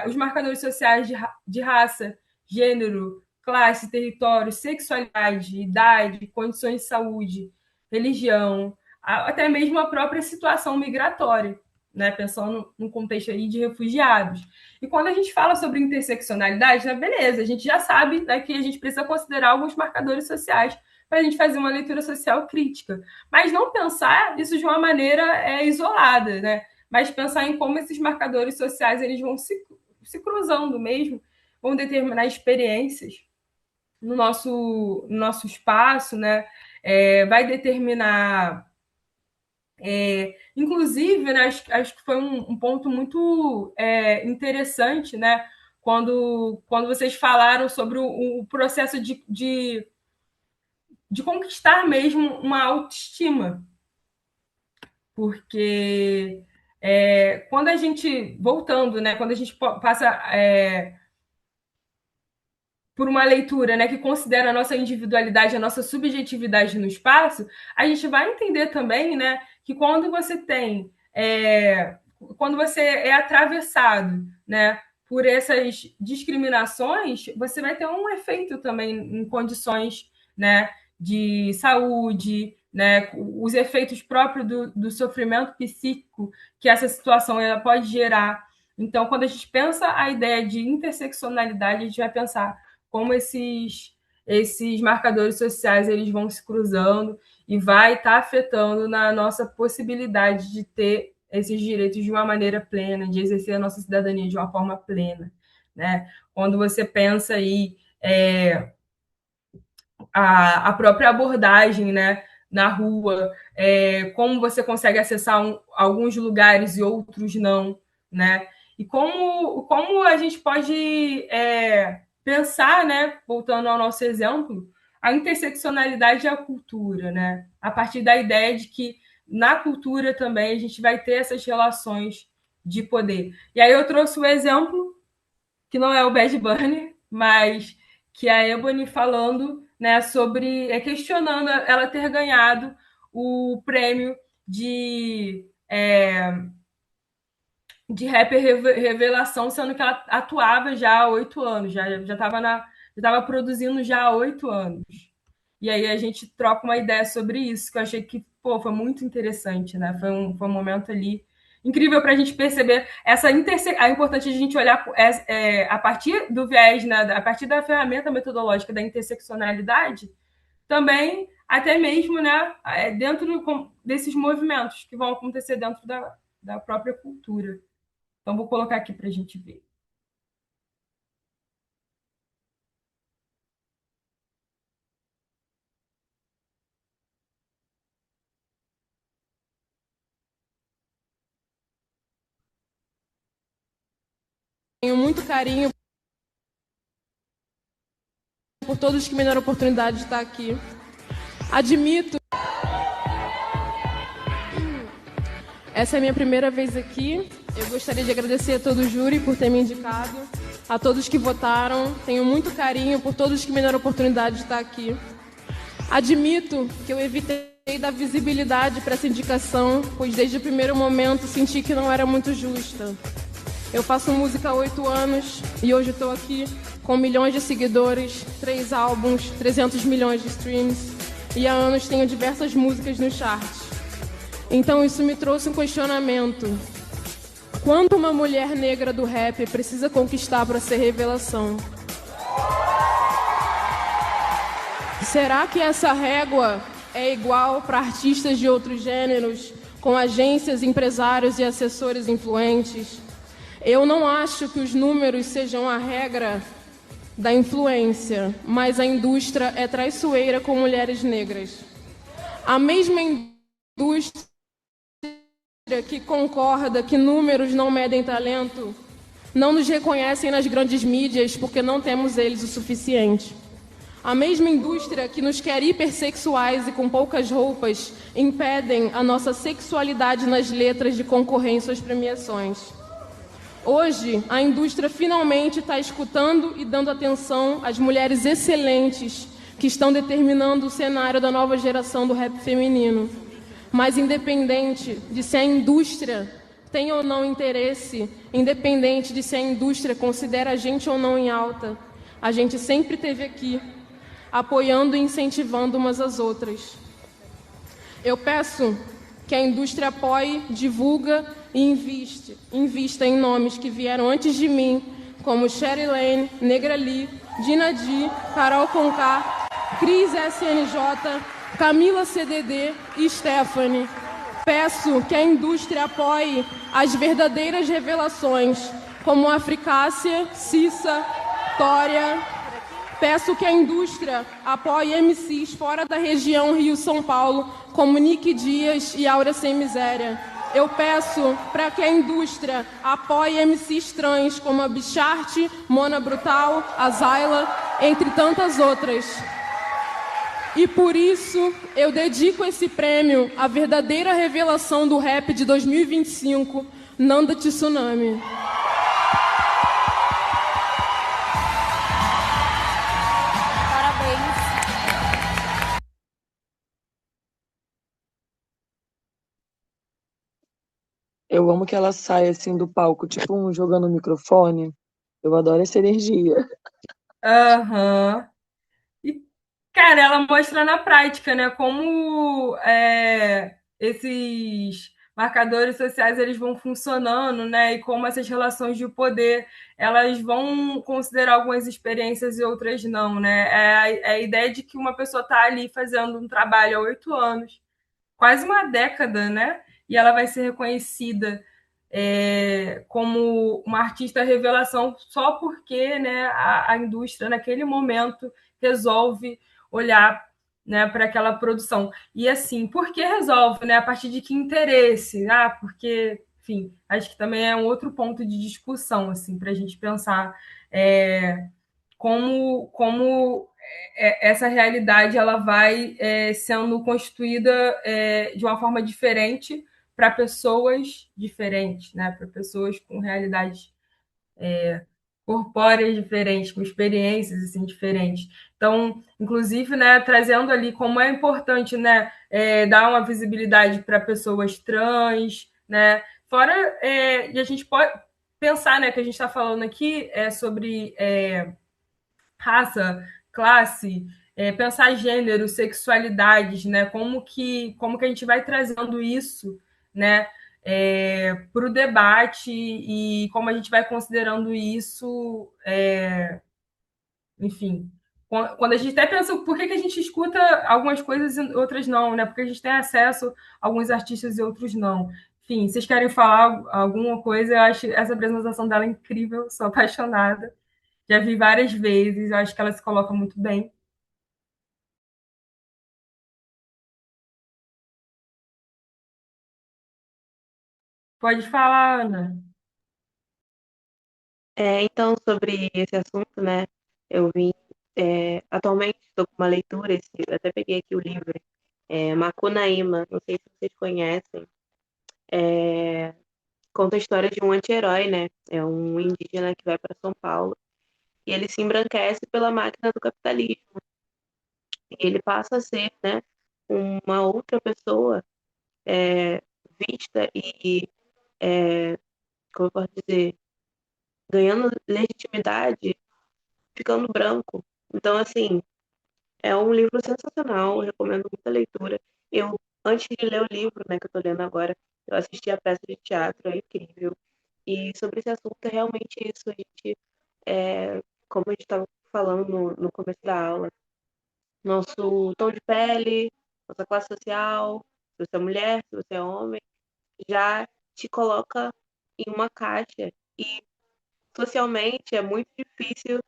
os marcadores sociais de raça, gênero, classe, território, sexualidade, idade, condições de saúde, religião, até mesmo a própria situação migratória, né, pensando no contexto aí de refugiados. E quando a gente fala sobre interseccionalidade, né, beleza, a gente já sabe, né, que a gente precisa considerar alguns marcadores sociais para a gente fazer uma leitura social crítica. Mas não pensar isso de uma maneira isolada, né? Mas pensar em como esses marcadores sociais eles vão se cruzando mesmo, vão determinar experiências no nosso espaço, né? Vai determinar... inclusive, né, acho que foi um ponto muito interessante, né, quando vocês falaram sobre o processo de conquistar mesmo uma autoestima, porque quando a gente, voltando, né, quando a gente passa por uma leitura, né, que considera a nossa individualidade, a nossa subjetividade no espaço, a gente vai entender também, né, que quando você tem, quando você é atravessado, né, por essas discriminações, você vai ter um efeito também em condições, né, de saúde, né, os efeitos próprios do sofrimento psíquico que essa situação ela pode gerar. Então, quando a gente pensa a ideia de interseccionalidade, a gente vai pensar como esses marcadores sociais eles vão se cruzando e vai estar afetando na nossa possibilidade de ter esses direitos de uma maneira plena, de exercer a nossa cidadania de uma forma plena, né? Quando você pensa aí a própria abordagem, né, na rua, como você consegue acessar alguns lugares e outros não, né? E como a gente pode pensar, né, voltando ao nosso exemplo, a interseccionalidade e a cultura, né? A partir da ideia de que na cultura também a gente vai ter essas relações de poder. E aí eu trouxe o exemplo, que não é o Bad Bunny, mas que é a Ebony falando, né, sobre questionando ela ter ganhado o prêmio de rapper revelação, sendo que ela atuava já há 8 anos, já estava produzindo já há 8 anos. E aí a gente troca uma ideia sobre isso, que eu achei que foi muito interessante, né? Foi um momento ali incrível para a gente perceber a importante de a gente olhar a partir do viés, né, a partir da ferramenta metodológica da interseccionalidade, também até mesmo, né, dentro desses movimentos que vão acontecer dentro da própria cultura. Então, vou colocar aqui para a gente ver. Tenho muito carinho por todos que me deram a oportunidade de estar aqui. Admito. Essa é a minha primeira vez aqui. Eu gostaria de agradecer a todo o júri por ter me indicado, a todos que votaram. Tenho muito carinho por todos que me deram a oportunidade de estar aqui. Admito que eu evitei dar visibilidade para essa indicação, pois desde o primeiro momento senti que não era muito justa. Eu faço música há 8 anos e hoje estou aqui com milhões de seguidores, 3 álbuns, 300 milhões de streams e há anos tenho diversas músicas nos charts. Então isso me trouxe um questionamento. Quanto uma mulher negra do rap precisa conquistar para ser revelação? será que essa régua é igual para artistas de outros gêneros, com agências, empresários e assessores influentes? Eu não acho que os números sejam a regra da influência, mas a indústria é traiçoeira com mulheres negras. A mesma indústria que concorda que números não medem talento, não nos reconhecem nas grandes mídias porque não temos eles o suficiente. A mesma indústria que nos quer hipersexuais e com poucas roupas impedem a nossa sexualidade nas letras de concorrência às premiações. Hoje, a indústria finalmente está escutando e dando atenção às mulheres excelentes que estão determinando o cenário da nova geração do rap feminino. Mas independente de se a indústria tem ou não interesse, independente de se a indústria considera a gente ou não em alta, a gente sempre esteve aqui, apoiando e incentivando umas às outras. Eu peço que a indústria apoie, divulga e invista em nomes que vieram antes de mim, como Sherry Lane, Negra Lee, Dina Di, Carol Conká, Cris SNJ, Camila CDD e Stephanie. Peço que a indústria apoie as verdadeiras revelações, como Africácia, Cissa, Tória. Peço que a indústria apoie MCs fora da região Rio-São Paulo, como Nick Dias e Áurea Sem Miséria. Eu peço para que a indústria apoie MCs trans, como a Bicharte, Mona Brutal, a Zayla, entre tantas outras. E por isso, eu dedico esse prêmio à verdadeira revelação do rap de 2025, Nanda Tsunami. Eu amo que ela sai assim do palco, tipo jogando o microfone. Eu adoro essa energia. Aham. E, cara, ela mostra na prática, né, como esses marcadores sociais eles vão funcionando, né, e como essas relações de poder elas vão considerar algumas experiências e outras não, né? É a ideia de que uma pessoa está ali fazendo um trabalho há 8 anos, quase uma década, né? E ela vai ser reconhecida como uma artista revelação só porque, né, a indústria naquele momento resolve olhar, né, para aquela produção. E assim, por que resolve, né? A partir de que interesse? Porque, enfim, acho que também é um outro ponto de discussão, assim, para a gente pensar como essa realidade ela vai sendo constituída de uma forma diferente para pessoas diferentes, né? Para pessoas com realidades corpóreas diferentes, com experiências assim diferentes. Então, inclusive, né, trazendo ali como é importante, né, dar uma visibilidade para pessoas trans, né? Fora e a gente pode pensar, né, que a gente está falando aqui sobre raça, classe, pensar gênero, sexualidades, né? Como que a gente vai trazendo isso, né? Para o debate e como a gente vai considerando isso, enfim. Quando a gente até pensa por que a gente escuta algumas coisas e outras não, né? Porque a gente tem acesso a alguns artistas e outros não. Enfim, vocês querem falar alguma coisa? Eu acho essa apresentação dela incrível, sou apaixonada. Já vi várias vezes, eu acho que ela se coloca muito bem. Pode falar, Ana. Então, sobre esse assunto, né, eu vim, atualmente estou com uma leitura, eu até peguei aqui o livro, Macunaíma, não sei se vocês conhecem, conta a história de um anti-herói, né, é um indígena que vai para São Paulo e ele se embranquece pela máquina do capitalismo, e ele passa a ser, né, uma outra pessoa vista e, como eu posso dizer, ganhando legitimidade, ficando branco. Então, assim, é um livro sensacional, eu recomendo muita leitura. Eu, antes de ler o livro, né, que eu tô lendo agora, eu assisti a peça de teatro, é incrível. E sobre esse assunto é realmente isso, a gente, como a gente estava falando no começo da aula, nosso tom de pele, nossa classe social, se você é mulher, se você é homem, já te coloca em uma caixa. E socialmente é muito difícil,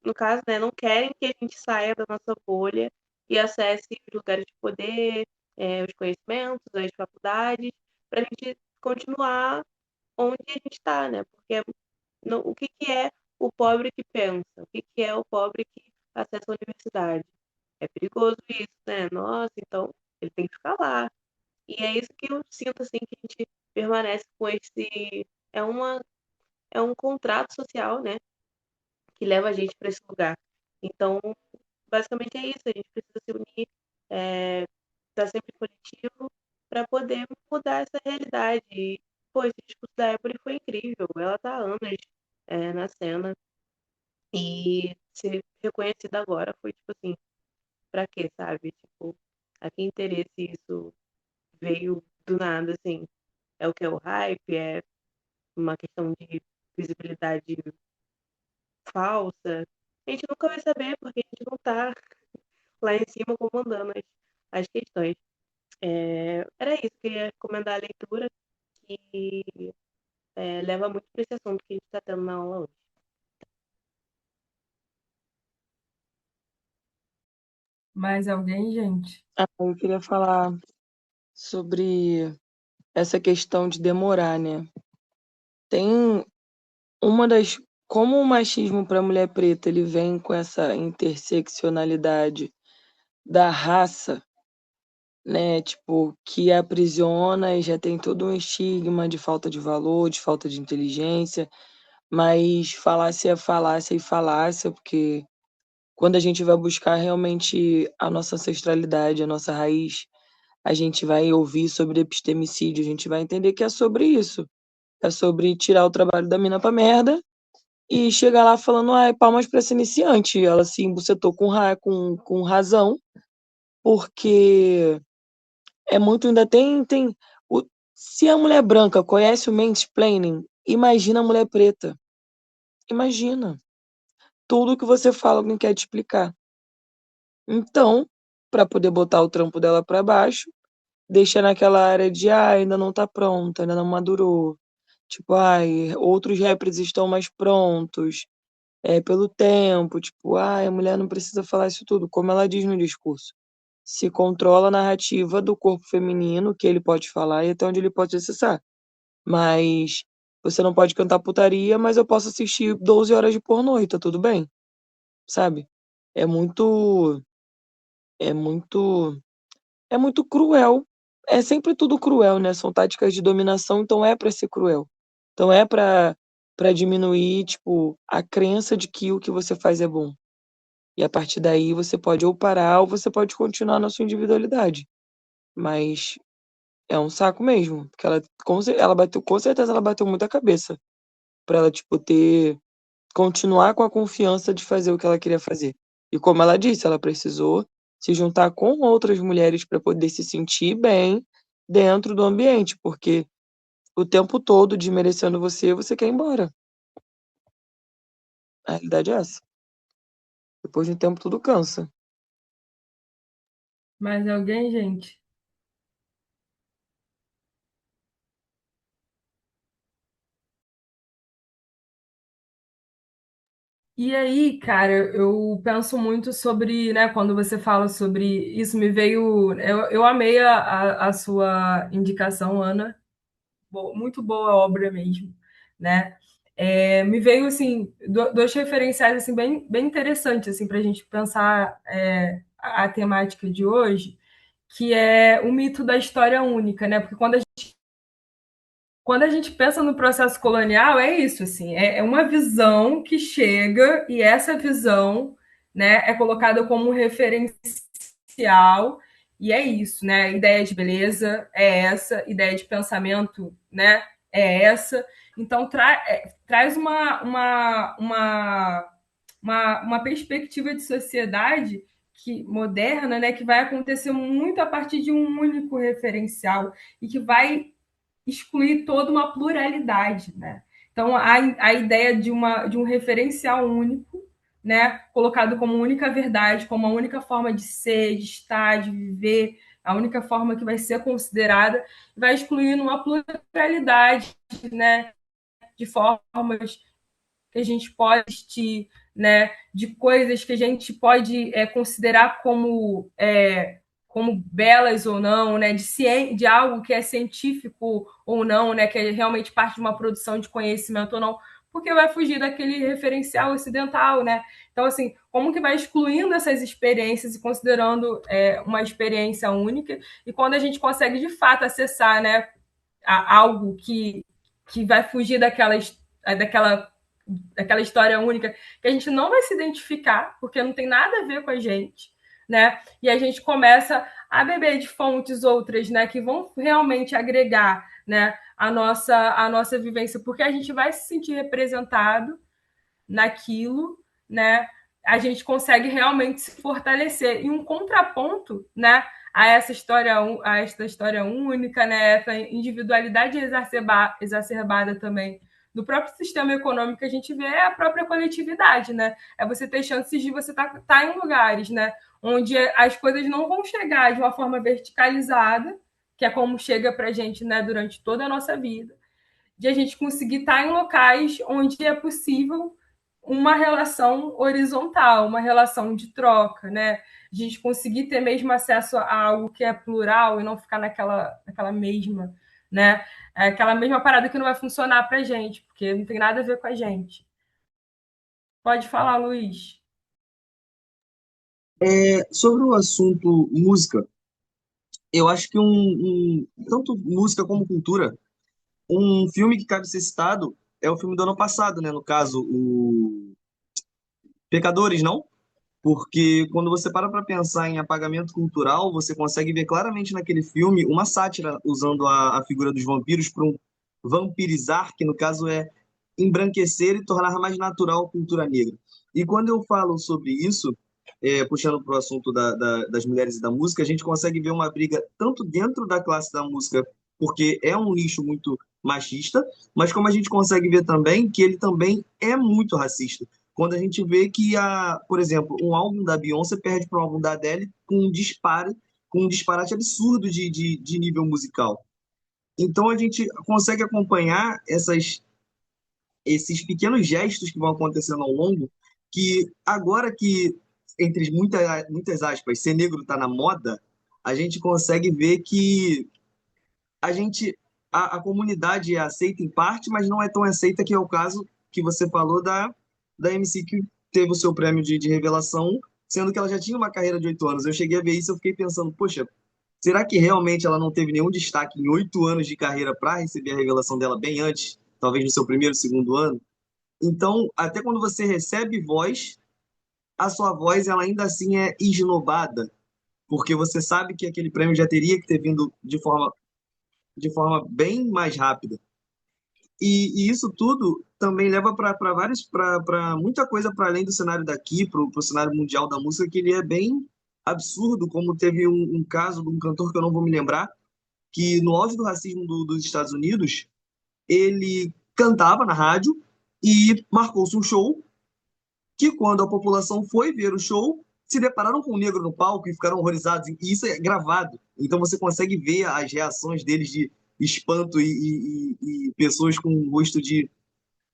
no caso, né, não querem que a gente saia da nossa bolha e acesse os lugares de poder, os conhecimentos, as faculdades, para a gente continuar onde a gente está, né? Porque o que que é o pobre que pensa? O que que é o pobre que acessa a universidade? É perigoso isso, né? Nossa, então ele tem que ficar lá. E é isso que eu sinto, assim, que a gente permanece com esse... É uma, é um contrato social, né? Que leva a gente para esse lugar. Então, basicamente é isso. A gente precisa se unir, estar sempre coletivo para poder mudar essa realidade. E, pô, esse discurso da Ebony foi incrível. Ela tá há anos na cena e ser reconhecida agora foi tipo assim, pra quê, sabe? Tipo, a que interesse isso veio do nada, assim? É o que é o hype? É uma questão de visibilidade falsa? A gente nunca vai saber porque a gente não tá lá em cima comandando as questões. Era isso, queria recomendar a leitura que leva muito para esse assunto que a gente está tendo na aula hoje. Mais alguém, gente? Eu queria falar sobre essa questão de demorar, né? Tem uma das. Como o machismo para a mulher preta ele vem com essa interseccionalidade da raça, né? Tipo, que aprisiona e já tem todo um estigma de falta de valor, de falta de inteligência, mas falácia é falácia e falácia, porque quando a gente vai buscar realmente a nossa ancestralidade, a nossa raiz, a gente vai ouvir sobre epistemicídio, a gente vai entender que é sobre isso. É sobre tirar o trabalho da mina pra merda e chegar lá falando, ai, palmas pra essa iniciante. Ela se embucetou com razão, porque é muito, ainda se a mulher branca conhece o mansplaining, imagina a mulher preta. Imagina. Tudo que você fala, alguém quer te explicar. Então, para poder botar o trampo dela para baixo, deixa naquela área de, ainda não tá pronta, ainda não madurou. Tipo, outros rappers estão mais prontos, pelo tempo. Tipo, a mulher não precisa falar isso tudo, como ela diz no discurso. Se controla a narrativa do corpo feminino, que ele pode falar e até onde ele pode acessar. Mas você não pode cantar putaria, mas eu posso assistir 12 horas de pornô e tá tudo bem, sabe? É muito, é muito, é muito cruel. É sempre tudo cruel, né? São táticas de dominação, então é pra ser cruel. Então é pra diminuir, tipo, a crença de que o que você faz é bom. E a partir daí você pode ou parar ou você pode continuar na sua individualidade. Mas é um saco mesmo, porque ela bateu, com certeza ela bateu muita cabeça pra ela, tipo, continuar com a confiança de fazer o que ela queria fazer. E como ela disse, ela precisou se juntar com outras mulheres para poder se sentir bem dentro do ambiente, porque o tempo todo desmerecendo você, você quer ir embora. A realidade é essa. Depois de um tempo tudo cansa. Mais alguém, gente? E aí, cara, eu penso muito sobre, né, quando você fala sobre isso, me veio. Eu amei a sua indicação, Ana. Muito boa obra mesmo, né? Me veio, assim, dois referenciais, assim, bem interessantes, assim, para a gente pensar a temática de hoje, que é o mito da história única, né? Porque quando a gente pensa no processo colonial, é isso, assim, é uma visão que chega e essa visão, né, é colocada como um referencial e é isso, né? A ideia de beleza é essa, ideia de pensamento, né, é essa. Então traz uma perspectiva de sociedade moderna, né, que vai acontecer muito a partir de um único referencial e que vai excluir toda uma pluralidade, né? Então, a ideia de um referencial único, né, colocado como única verdade, como a única forma de ser, de estar, de viver, a única forma que vai ser considerada, vai excluindo uma pluralidade, né, de formas que a gente pode assistir, né, de coisas que a gente pode considerar como belas ou não, né, de algo que é científico ou não, né, que é realmente parte de uma produção de conhecimento ou não, porque vai fugir daquele referencial ocidental, né? Então, assim, como que vai excluindo essas experiências e considerando uma experiência única? E quando a gente consegue, de fato, acessar, né, algo que vai fugir daquela daquela história única, que a gente não vai se identificar, porque não tem nada a ver com a gente, né? E a gente começa a beber de fontes outras, né, que vão realmente agregar, né, a nossa vivência, porque a gente vai se sentir representado naquilo, né? A gente consegue realmente se fortalecer. E um contraponto, né, a esta história única, né, essa individualidade exacerbada também do próprio sistema econômico que a gente vê é a própria coletividade, né? É você ter chances de você tá em lugares, né, onde as coisas não vão chegar de uma forma verticalizada, que é como chega para a gente, né, durante toda a nossa vida, de a gente conseguir estar em locais onde é possível uma relação horizontal, uma relação de troca, né? A gente conseguir ter mesmo acesso a algo que é plural e não ficar naquela mesma, né? Aquela mesma parada que não vai funcionar para a gente, porque não tem nada a ver com a gente. Pode falar, Luiz. Sobre o assunto música, eu acho que tanto música como cultura, um filme que cabe ser citado é o filme do ano passado, né? No caso, o Pecadores, não? Porque quando você para pensar em apagamento cultural, você consegue ver claramente naquele filme uma sátira usando a figura dos vampiros para um vampirizar, que no caso é embranquecer e tornar mais natural a cultura negra. E quando eu falo sobre isso, puxando para o assunto das mulheres e da música, a gente consegue ver uma briga tanto dentro da classe da música, porque é um nicho muito machista, mas como a gente consegue ver também que ele também é muito racista. Quando a gente vê que, por exemplo, um álbum da Beyoncé perde para um álbum da Adele com um disparate absurdo de nível musical. Então a gente consegue acompanhar esses pequenos gestos que vão acontecendo ao longo, que agora que, entre muitas aspas, ser negro está na moda, a gente consegue ver que a gente a comunidade é aceita em parte, mas não é tão aceita, que é o caso que você falou da MC que teve o seu prêmio de revelação, sendo que ela já tinha uma carreira de 8 anos. Eu cheguei a ver isso, eu fiquei pensando, poxa, será que realmente ela não teve nenhum destaque em 8 anos de carreira para receber a revelação dela bem antes, talvez no seu primeiro, segundo ano? Então, até quando você recebe voz, a sua voz ela ainda assim é esnobada, porque você sabe que aquele prêmio já teria que ter vindo de forma bem mais rápida. E isso tudo também leva para muita coisa para além do cenário daqui, para o cenário mundial da música, que ele é bem absurdo, como teve um caso de um cantor que eu não vou me lembrar, que no auge do racismo dos Estados Unidos, ele cantava na rádio e marcou-se um show que, quando a população foi ver o show, se depararam com um negro no palco e ficaram horrorizados. E isso é gravado. Então você consegue ver as reações deles de espanto e pessoas com um rosto de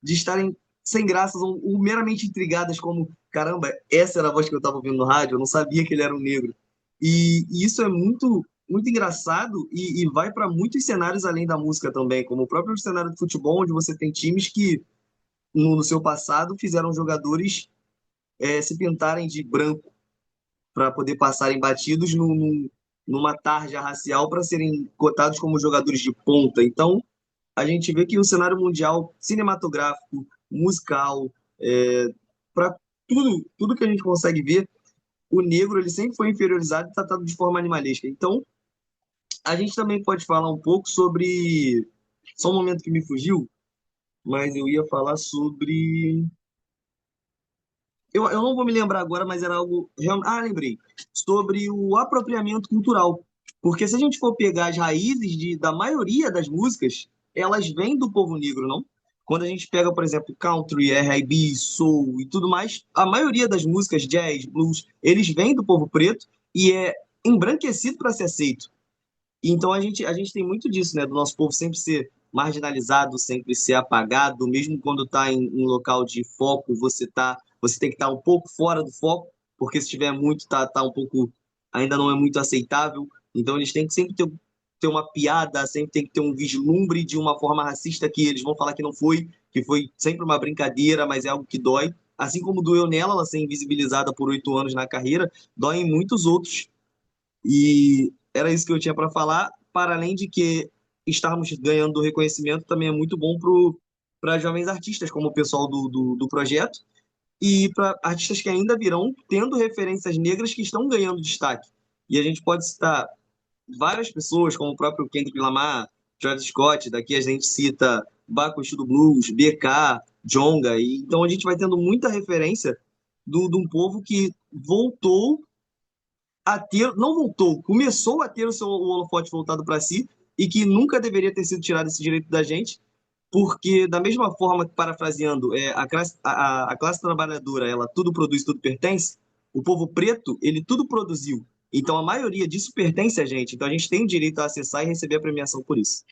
estarem sem graças ou meramente intrigadas, como: caramba, essa era a voz que eu estava ouvindo no rádio, eu não sabia que ele era um negro. E isso é muito, muito engraçado e vai para muitos cenários além da música também, como o próprio cenário de futebol, onde você tem times que, no seu passado, fizeram jogadores se pintarem de branco para poder passarem batidos numa tarja racial para serem cotados como jogadores de ponta. Então, a gente vê que o cenário mundial cinematográfico, musical, para tudo que a gente consegue ver, o negro ele sempre foi inferiorizado e tratado de forma animalesca. Então, a gente também pode falar um pouco sobre. Só um momento que me fugiu, mas eu ia falar sobre. Eu não vou me lembrar agora, mas era algo. Lembrei. Sobre o apropriamento cultural. Porque se a gente for pegar as raízes da maioria das músicas, elas vêm do povo negro, não? quando a gente pega, por exemplo, country, R&B, soul e tudo mais, a maioria das músicas, jazz, blues, eles vêm do povo preto e é embranquecido para ser aceito. Então a gente tem muito disso, né? Do nosso povo sempre ser marginalizado, sempre ser apagado, mesmo quando está em local de foco, você tem que estar um pouco fora do foco, porque se tiver muito, tá um pouco, ainda não é muito aceitável. Então eles têm que sempre ter uma piada, sempre tem que ter um vislumbre de uma forma racista que eles vão falar que foi sempre uma brincadeira, mas é algo que dói. Assim como doeu nela, ela ser invisibilizada por 8 anos na carreira, dói em muitos outros e era isso que eu tinha para falar, para além de que estarmos ganhando reconhecimento também é muito bom para jovens artistas, como o pessoal do projeto, e para artistas que ainda virão tendo referências negras que estão ganhando destaque. E a gente pode citar várias pessoas, como o próprio Kendrick Lamar, Travis Scott, daqui a gente cita Baco do Blues, BK, Djonga, e então a gente vai tendo muita referência de um povo que voltou a ter, não voltou, começou a ter o seu holofote voltado para si e que nunca deveria ter sido tirado esse direito da gente, porque da mesma forma que, parafraseando, a classe trabalhadora, ela tudo produz, tudo pertence, o povo preto, ele tudo produziu. Então a maioria disso pertence a gente. Então a gente tem o direito a acessar e receber a premiação por isso.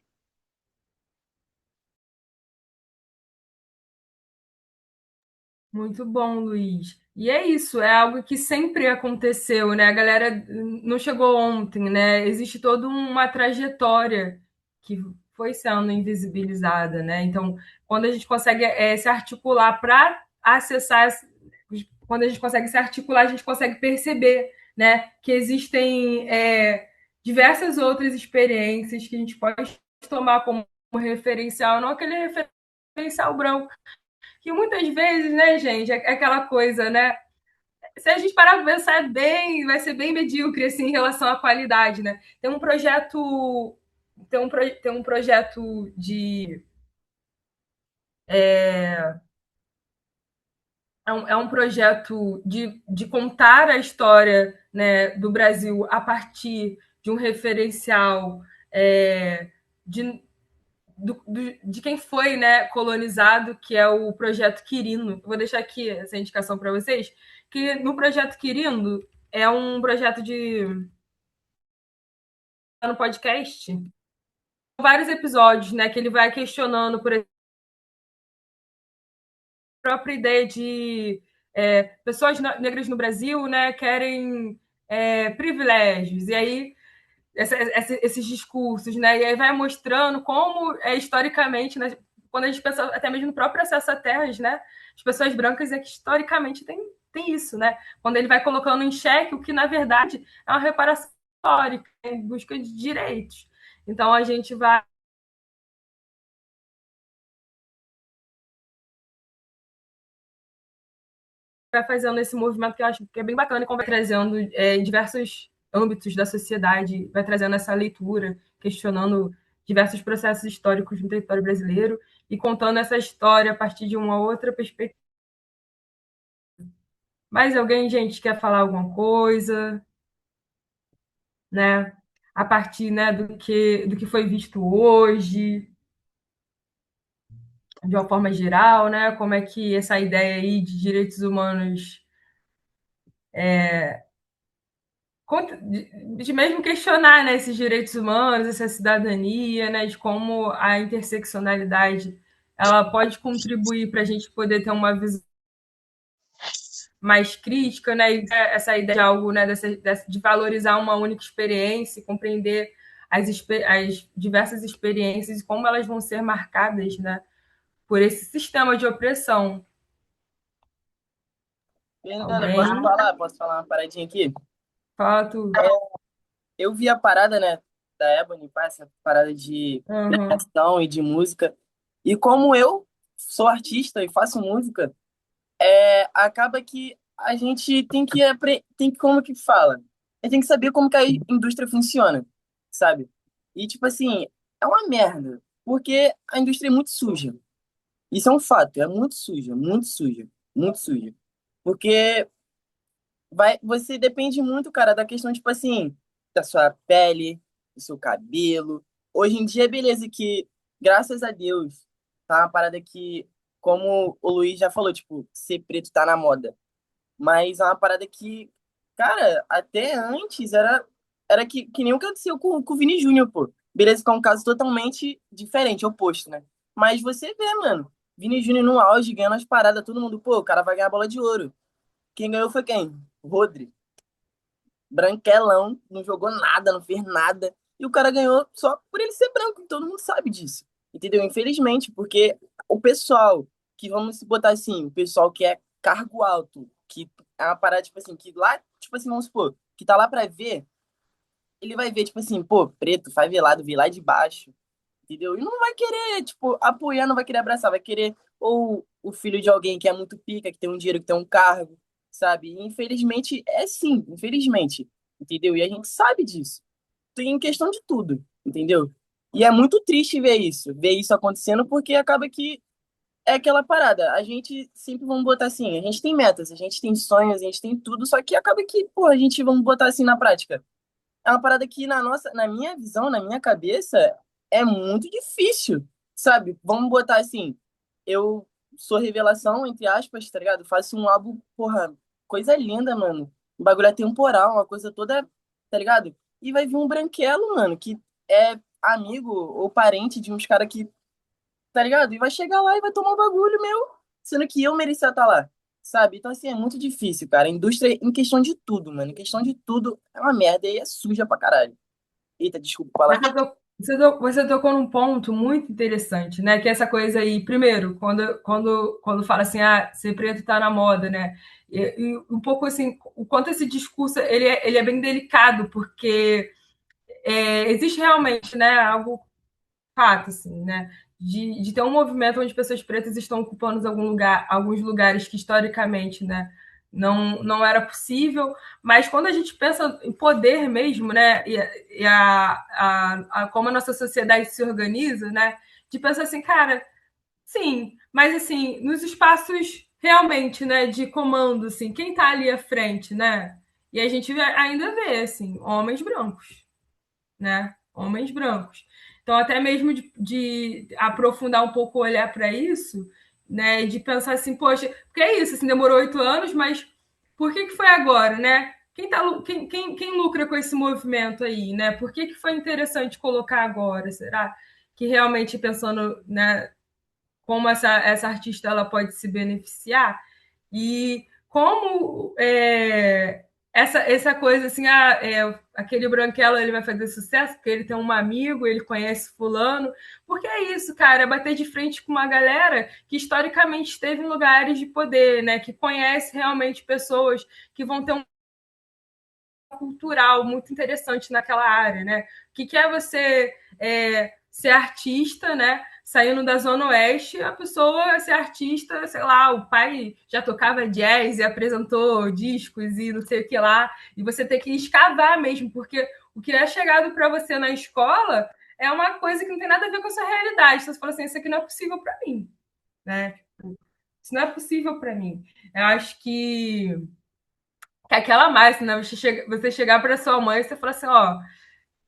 Muito bom, Luiz. E é isso, é algo que sempre aconteceu, né? A galera não chegou ontem, né? Existe toda uma trajetória que foi sendo invisibilizada, né? Então, quando a gente consegue se articular para acessar, quando a gente consegue se articular, a gente consegue perceber, né, que existem diversas outras experiências que a gente pode tomar como referencial, não aquele referencial branco que muitas vezes, né, gente, é aquela coisa, né? Se a gente parar para pensar bem, vai ser bem medíocre assim, em relação à qualidade, né? Tem um projeto de é um projeto de contar a história, né, do Brasil a partir de um referencial de, de quem foi, né, colonizado, que é o projeto Quirino. Vou deixar aqui essa indicação para vocês, que no projeto Quirino é um projeto de no podcast, vários episódios, né, que ele vai questionando por exemplo, a própria ideia de pessoas negras no Brasil, né, querem privilégios, e aí esses discursos, né? E aí vai mostrando como historicamente, né, quando a gente pensa até mesmo no próprio acesso a terras, né? As pessoas brancas é que historicamente tem isso, né? Quando ele vai colocando em xeque o que na verdade é uma reparação histórica em busca de direitos. Então a gente vai fazendo esse movimento que eu acho que é bem bacana e vai trazendo em diversos âmbitos da sociedade, vai trazendo essa leitura, questionando diversos processos históricos no território brasileiro e contando essa história a partir de uma outra perspectiva. Mais alguém, gente, quer falar alguma coisa, né? A partir, né, do que foi visto hoje, de uma forma geral, né? Como é que essa ideia aí de direitos humanos de mesmo questionar, né, esses direitos humanos, essa cidadania, né, de como a interseccionalidade ela pode contribuir para a gente poder ter uma visão mais crítica, né, e essa ideia de algo, né, de valorizar uma única experiência, compreender as diversas experiências e como elas vão ser marcadas, né, por esse sistema de opressão. Fernanda, Alguém? posso falar uma paradinha aqui? Fala tu. Eu vi a parada, né, da Ebony, pá, essa parada de criação e de música. E como eu sou artista e faço música, acaba que a gente tem que como que fala? A gente tem que saber como que a indústria funciona, sabe? E tipo assim, é uma merda, porque a indústria é muito suja. Isso é um fato, é muito suja, muito suja, muito suja. Porque você depende muito, cara, da questão, tipo assim, da sua pele, do seu cabelo. Hoje em dia, beleza, que, graças a Deus, tá uma parada que, como o Luiz já falou, tipo, ser preto tá na moda. Mas é uma parada que, cara, até antes era que nem o que aconteceu com o Vini Júnior, pô. Beleza, que é um caso totalmente diferente, oposto, né? Mas você vê, mano, Vini Júnior no auge, ganhando as paradas, todo mundo, pô, o cara vai ganhar a bola de ouro. Quem ganhou foi quem? Rodri. Branquelão, não jogou nada, não fez nada. E o cara ganhou só por ele ser branco, e todo mundo sabe disso. Entendeu? Infelizmente, porque o pessoal que, vamos botar assim, o pessoal que é cargo alto, que é uma parada, tipo assim, que lá, tipo assim, vamos supor, que tá lá pra ver, ele vai ver, tipo assim, pô, preto, favelado, vir lá de baixo, entendeu? E não vai querer, tipo, apoiar, não vai querer abraçar, vai querer ou o filho de alguém que é muito pica, que tem um dinheiro, que tem um cargo, sabe? E infelizmente é sim, infelizmente, entendeu? E a gente sabe disso. Tem questão de tudo, entendeu? E é muito triste ver isso acontecendo, porque acaba que é aquela parada. A gente sempre vamos botar assim, a gente tem metas, a gente tem sonhos, a gente tem tudo, só que acaba que, pô, a gente vamos botar assim na prática. É uma parada que na minha visão, na minha cabeça, é muito difícil, sabe? Vamos botar assim, eu sou revelação, entre aspas, tá ligado? Faço um álbum, porra, coisa linda, mano. O bagulho é temporal, uma coisa toda, tá ligado? E vai vir um branquelo, mano, que é amigo ou parente de uns caras que, tá ligado? E vai chegar lá e vai tomar o bagulho meu, sendo que eu merecia estar lá, sabe? Então, assim, é muito difícil, cara. A indústria, em questão de tudo, mano, em questão de tudo, é uma merda e é suja pra caralho. Eita, desculpa falar. Você tocou num ponto muito interessante, né? Que é essa coisa aí, primeiro, quando fala assim, ah, ser preto tá na moda, né? E um pouco assim, o quanto esse discurso ele é bem delicado, porque existe realmente, né, algo fato, assim, né? De ter um movimento onde pessoas pretas estão ocupando alguns lugares que historicamente, né, não era possível, mas quando a gente pensa em poder mesmo, né, e como a nossa sociedade se organiza, né, de pensar assim, cara, sim, mas assim, nos espaços realmente, né, de comando, assim, quem está ali à frente, né, e a gente ainda vê, assim, homens brancos, né? Homens brancos. Então, até mesmo de aprofundar um pouco, olhar para isso, né? De pensar assim, poxa, porque é isso, assim, demorou 8 anos, mas por que foi agora, né? Quem lucra com esse movimento aí, né? Por que foi interessante colocar agora? Será que realmente pensando, né, como essa artista ela pode se beneficiar? E como essa coisa assim, aquele branquelo ele vai fazer sucesso porque ele tem um amigo, ele conhece fulano, porque é isso, cara, é bater de frente com uma galera que historicamente esteve em lugares de poder, né, que conhece realmente pessoas que vão ter um cultural muito interessante naquela área, né? O que é você ser artista, né? Saindo da Zona Oeste, a pessoa ser artista, sei lá, o pai já tocava jazz e apresentou discos e não sei o que lá, e você tem que escavar mesmo, porque o que é chegado para você na escola é uma coisa que não tem nada a ver com a sua realidade. Então você fala assim, isso aqui não é possível para mim, né? Isso não é possível para mim. Eu acho que aquela máxima, né? Você chegar para sua mãe e você falar assim, ó,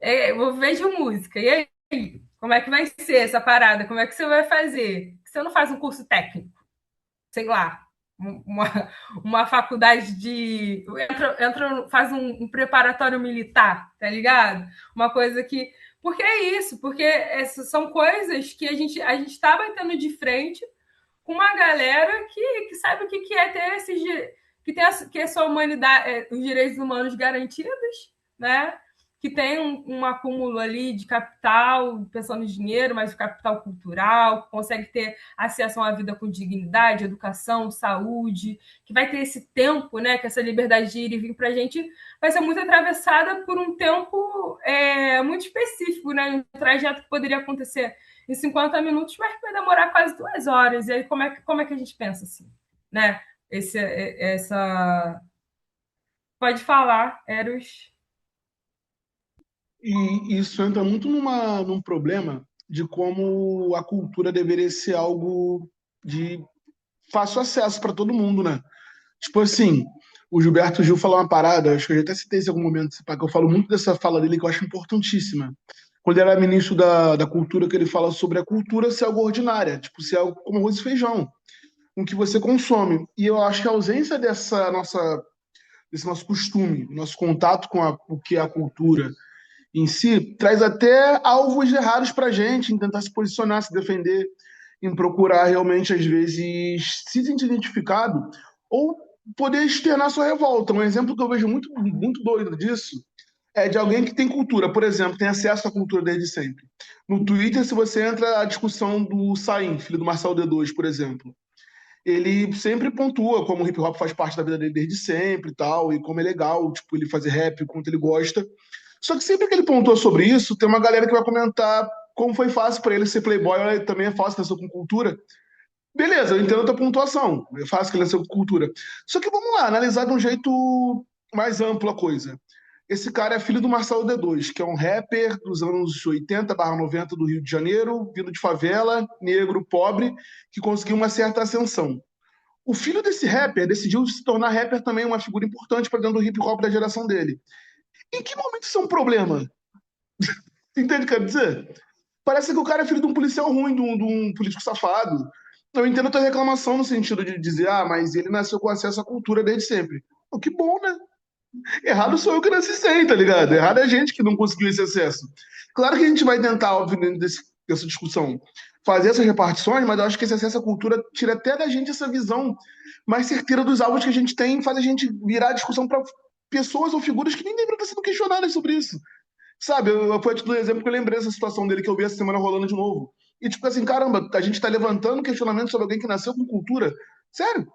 eu vou ver de música. E aí, como é que vai ser essa parada? Como é que você vai fazer? Você não faz um curso técnico, sei lá, uma faculdade de. Faz um preparatório militar, tá ligado? Uma coisa que. Porque é isso, porque essas são coisas que a gente está batendo de frente com uma galera que sabe o que é ter esses que tem que a sua humanidade, os direitos humanos garantidos, né? Que tem um acúmulo ali de capital, pensando em dinheiro, mas o capital cultural, que consegue ter acesso a uma vida com dignidade, educação, saúde, que vai ter esse tempo, né? Que essa liberdade de ir e vir para a gente vai ser muito atravessada por um tempo muito específico, né? Um trajeto que poderia acontecer em 50 minutos, mas vai demorar quase 2 horas. E aí, como é que a gente pensa assim? Né? Essa. Pode falar, Eros. E isso entra muito num problema de como a cultura deveria ser algo de fácil acesso para todo mundo, né? Tipo assim, o Gilberto Gil falou uma parada, acho que eu já até citei isso em algum momento, que eu falo muito dessa fala dele que eu acho importantíssima. quando ele era ministro da Cultura, que ele fala sobre a cultura ser algo ordinária, tipo, ser algo como arroz e feijão, com que você consome. E eu acho que a ausência desse nosso costume, nosso contato com o que é a cultura em si, traz até alvos errados para a gente, em tentar se posicionar, se defender, em procurar realmente, às vezes, se sentir identificado ou poder externar sua revolta. Um exemplo que eu vejo muito, muito doido disso é de alguém que tem cultura, por exemplo, tem acesso à cultura desde sempre. No Twitter, se você entra a discussão do Saim, filho do Marcel D2, por exemplo, ele sempre pontua como o hip hop faz parte da vida dele desde sempre e tal, e como é legal, tipo, ele fazer rap, o quanto ele gosta. Só que sempre que ele pontua sobre isso, tem uma galera que vai comentar como foi fácil para ele ser playboy, olha, também é fácil, nasceu com cultura. Beleza, eu entendo a tua pontuação, é fácil que ele nasceu com cultura. Só que vamos lá, analisar de um jeito mais amplo a coisa. Esse cara é filho do Marcelo D2, que é um rapper dos anos 80/90 do Rio de Janeiro, vindo de favela, negro, pobre, que conseguiu uma certa ascensão. O filho desse rapper decidiu se tornar rapper também, uma figura importante para dentro do hip hop da geração dele. Em que momento isso é um problema? Entende o que eu quero dizer? Parece que o cara é filho de um policial ruim, de um político safado. Eu entendo a tua reclamação no sentido de dizer, ah, mas ele nasceu com acesso à cultura desde sempre. Pô, que bom, né? Errado sou eu que nasci sem, tá ligado? Errado é a gente que não conseguiu esse acesso. Claro que a gente vai tentar, óbvio, dentro dessa discussão, fazer essas repartições, mas eu acho que esse acesso à cultura tira até da gente essa visão mais certeira dos alvos que a gente tem, faz a gente virar a discussão para pessoas ou figuras que nem deveriam estar sendo questionadas sobre isso. Sabe, foi tipo do exemplo que eu lembrei dessa situação dele que eu vi essa semana rolando de novo. E tipo assim, caramba, a gente tá levantando questionamento sobre alguém que nasceu com cultura. Sério?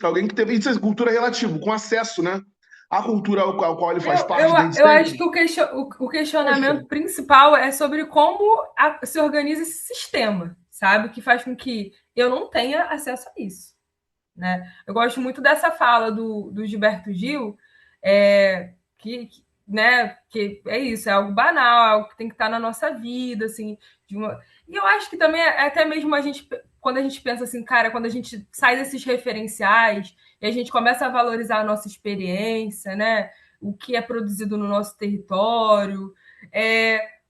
Alguém que teve isso é cultura relativo, com acesso, né? À cultura ao qual ele faz Eu, eu, parte desde eu acho sempre. que o questionamento Poxa, principal é sobre como se organiza esse sistema, sabe? Que faz com que eu não tenha acesso a isso. Né? Eu gosto muito dessa fala do Gilberto Gil, né, que é isso, é algo banal, é algo que tem que estar na nossa vida, assim, e eu acho que também até mesmo quando a gente pensa assim, cara, quando a gente sai desses referenciais e a gente começa a valorizar a nossa experiência, né, o que é produzido no nosso território,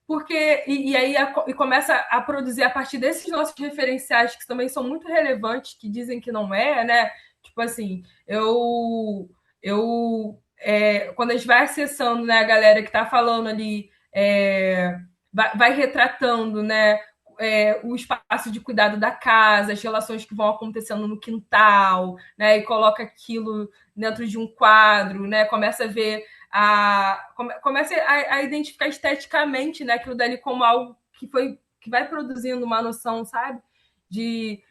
porque e aí e começa a produzir a partir desses nossos referenciais que também são muito relevantes, que dizem que não é, né? Tipo assim, quando a gente vai acessando, né, a galera que está falando ali, vai retratando, né, o espaço de cuidado da casa, as relações que vão acontecendo no quintal, né, e coloca aquilo dentro de um quadro, né, começa a ver começa a identificar esteticamente, né, aquilo dali como algo que vai produzindo uma noção, sabe, de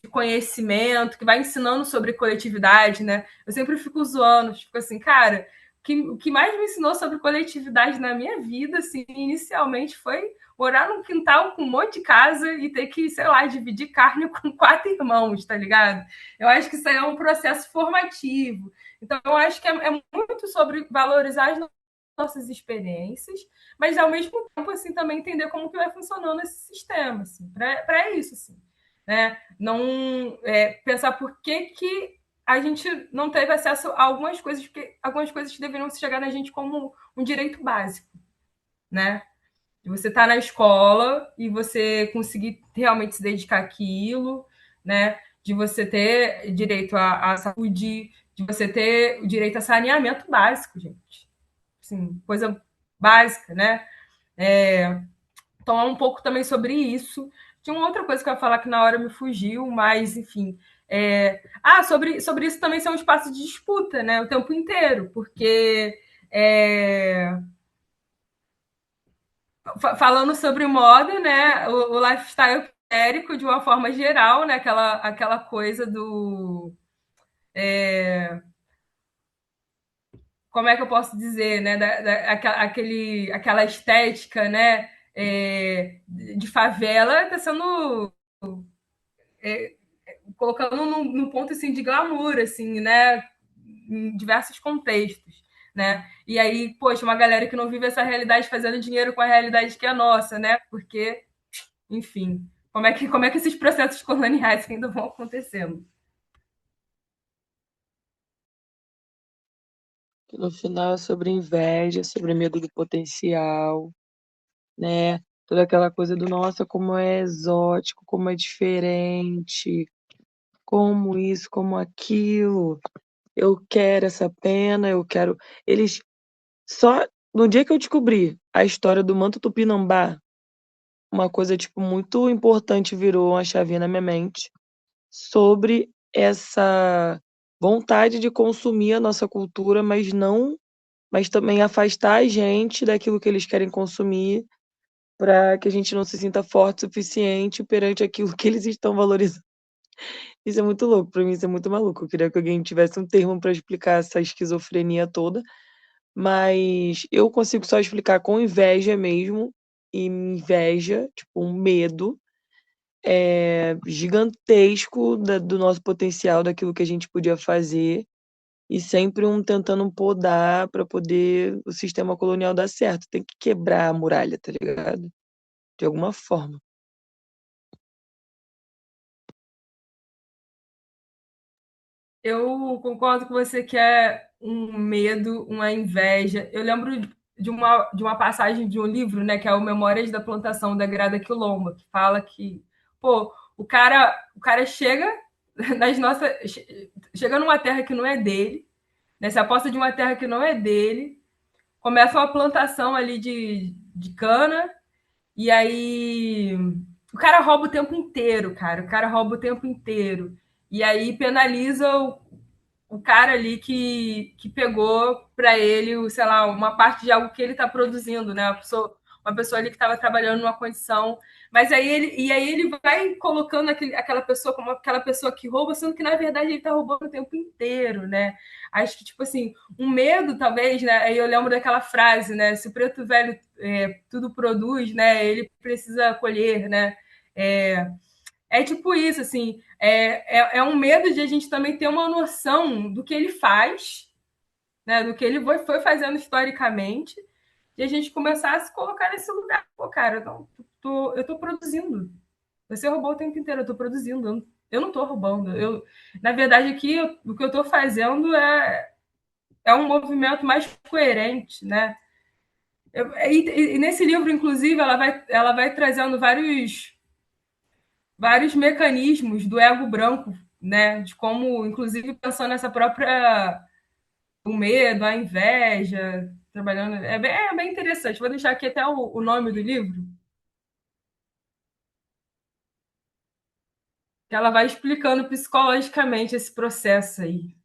conhecimento, que vai ensinando sobre coletividade, né? Eu sempre fico zoando, fico assim, cara, o que mais me ensinou sobre coletividade na minha vida, assim, inicialmente foi morar num quintal com um monte de casa e ter que, sei lá, dividir carne com 4 irmãos, tá ligado? Eu acho que isso aí é um processo formativo. Então, eu acho que é muito sobre valorizar as nossas experiências, mas ao mesmo tempo, assim, também entender como que vai funcionando esse sistema, assim, para isso, assim, né? Não pensar por que a gente não teve acesso a algumas coisas, porque algumas coisas deveriam chegar na gente como um direito básico, né? De você estar na escola e você conseguir realmente se dedicar àquilo, né? De você ter direito à saúde, de você ter o direito a saneamento básico, gente. Assim, coisa básica, né? Então é um pouco também sobre isso. Tinha uma outra coisa que eu ia falar que na hora me fugiu, mas enfim. Sobre isso também ser um espaço de disputa, né? O tempo inteiro, porque falando sobre moda, né? O lifestyle genérico de uma forma geral, né? Aquela coisa do. Como é que eu posso dizer, né? Aquela estética, né? De favela está sendo colocando num ponto assim de glamour, assim, né? Em diversos contextos, né? E aí, poxa, uma galera que não vive essa realidade fazendo dinheiro com a realidade que é nossa, né? Porque, enfim, como é que esses processos coloniais ainda vão acontecendo? Que no final é sobre inveja, sobre medo do potencial, né? Toda aquela coisa do, nossa, como é exótico, como é diferente, como isso, como aquilo. Eu quero essa pena, eu quero. Eles só no dia que eu descobri a história do manto tupinambá, uma coisa tipo muito importante virou uma chavinha na minha mente sobre essa vontade de consumir a nossa cultura, mas também afastar a gente daquilo que eles querem consumir para que a gente não se sinta forte o suficiente perante aquilo que eles estão valorizando. Isso é muito louco, para mim isso é muito maluco. Eu queria que alguém tivesse um termo para explicar essa esquizofrenia toda, mas eu consigo só explicar com inveja mesmo, e inveja, tipo um medo gigantesco do nosso potencial, daquilo que a gente podia fazer, e sempre tentando podar para poder o sistema colonial dar certo. Tem que quebrar a muralha, tá ligado? De alguma forma. Eu concordo com você que é um medo, uma inveja. Eu lembro de uma passagem de um livro, né, que é o Memórias da Plantação da Grada Quilomba, que fala que, pô, o cara chega nas nossas, chega numa terra que não é dele, né, se aposta de uma terra que não é dele, começa uma plantação ali de cana, e aí o cara rouba o tempo inteiro, cara. O cara rouba o tempo inteiro. E aí penaliza o cara ali que pegou para ele, sei lá, uma parte de algo que ele está produzindo, né? Uma pessoa ali que estava trabalhando numa condição. Mas aí ele vai colocando aquela pessoa como aquela pessoa que rouba, sendo que na verdade ele está roubando o tempo inteiro, né? Acho que, tipo assim, um medo, talvez, né? Aí eu lembro daquela frase, né? Se o preto velho tudo produz, né? Ele precisa colher, né? É tipo isso, assim, é um medo de a gente também ter uma noção do que ele faz, né, do que ele foi fazendo historicamente, e a gente começar a se colocar nesse lugar. Pô, cara, eu tô produzindo. Você roubou o tempo inteiro, eu tô produzindo. Eu não tô roubando. Na verdade, aqui, o que eu tô fazendo é um movimento mais coerente, né? E nesse livro, inclusive, ela vai trazendo vários mecanismos do ego branco, né? De como, inclusive, pensando nessa própria o medo, a inveja, trabalhando. É bem interessante. Vou deixar aqui até o nome do livro, que ela vai explicando psicologicamente esse processo aí.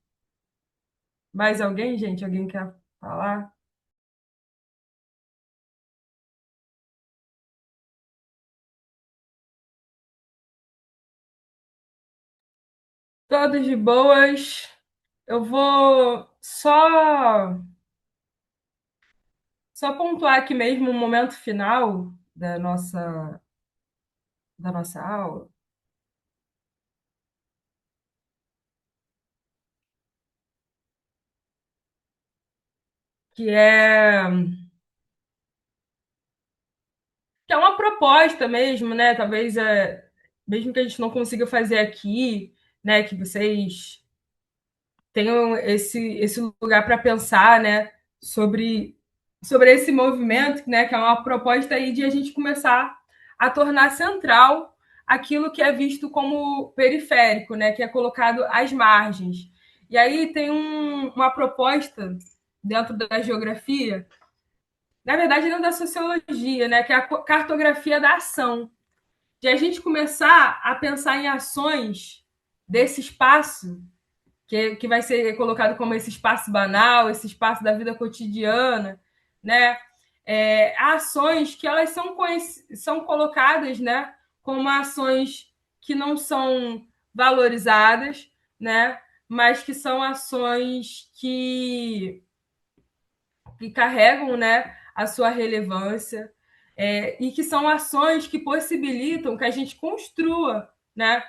Mais alguém, gente? Alguém quer falar? Todos de boas. Eu vou só pontuar aqui mesmo o momento final da nossa aula, que é uma proposta mesmo, né? Talvez mesmo que a gente não consiga fazer aqui, né? Que vocês tenham esse lugar para pensar, né? Sobre esse movimento, né? Que é uma proposta aí de a gente começar a tornar central aquilo que é visto como periférico, né? Que é colocado às margens. E aí tem uma proposta dentro da geografia, na verdade, dentro da sociologia, né? Que é a cartografia da ação, de a gente começar a pensar em ações desse espaço, que vai ser colocado como esse espaço banal, esse espaço da vida cotidiana, né? Ações que elas são colocadas, né, como ações que não são valorizadas, né, mas que são ações que carregam, né, a sua relevância, e que são ações que possibilitam que a gente construa, né,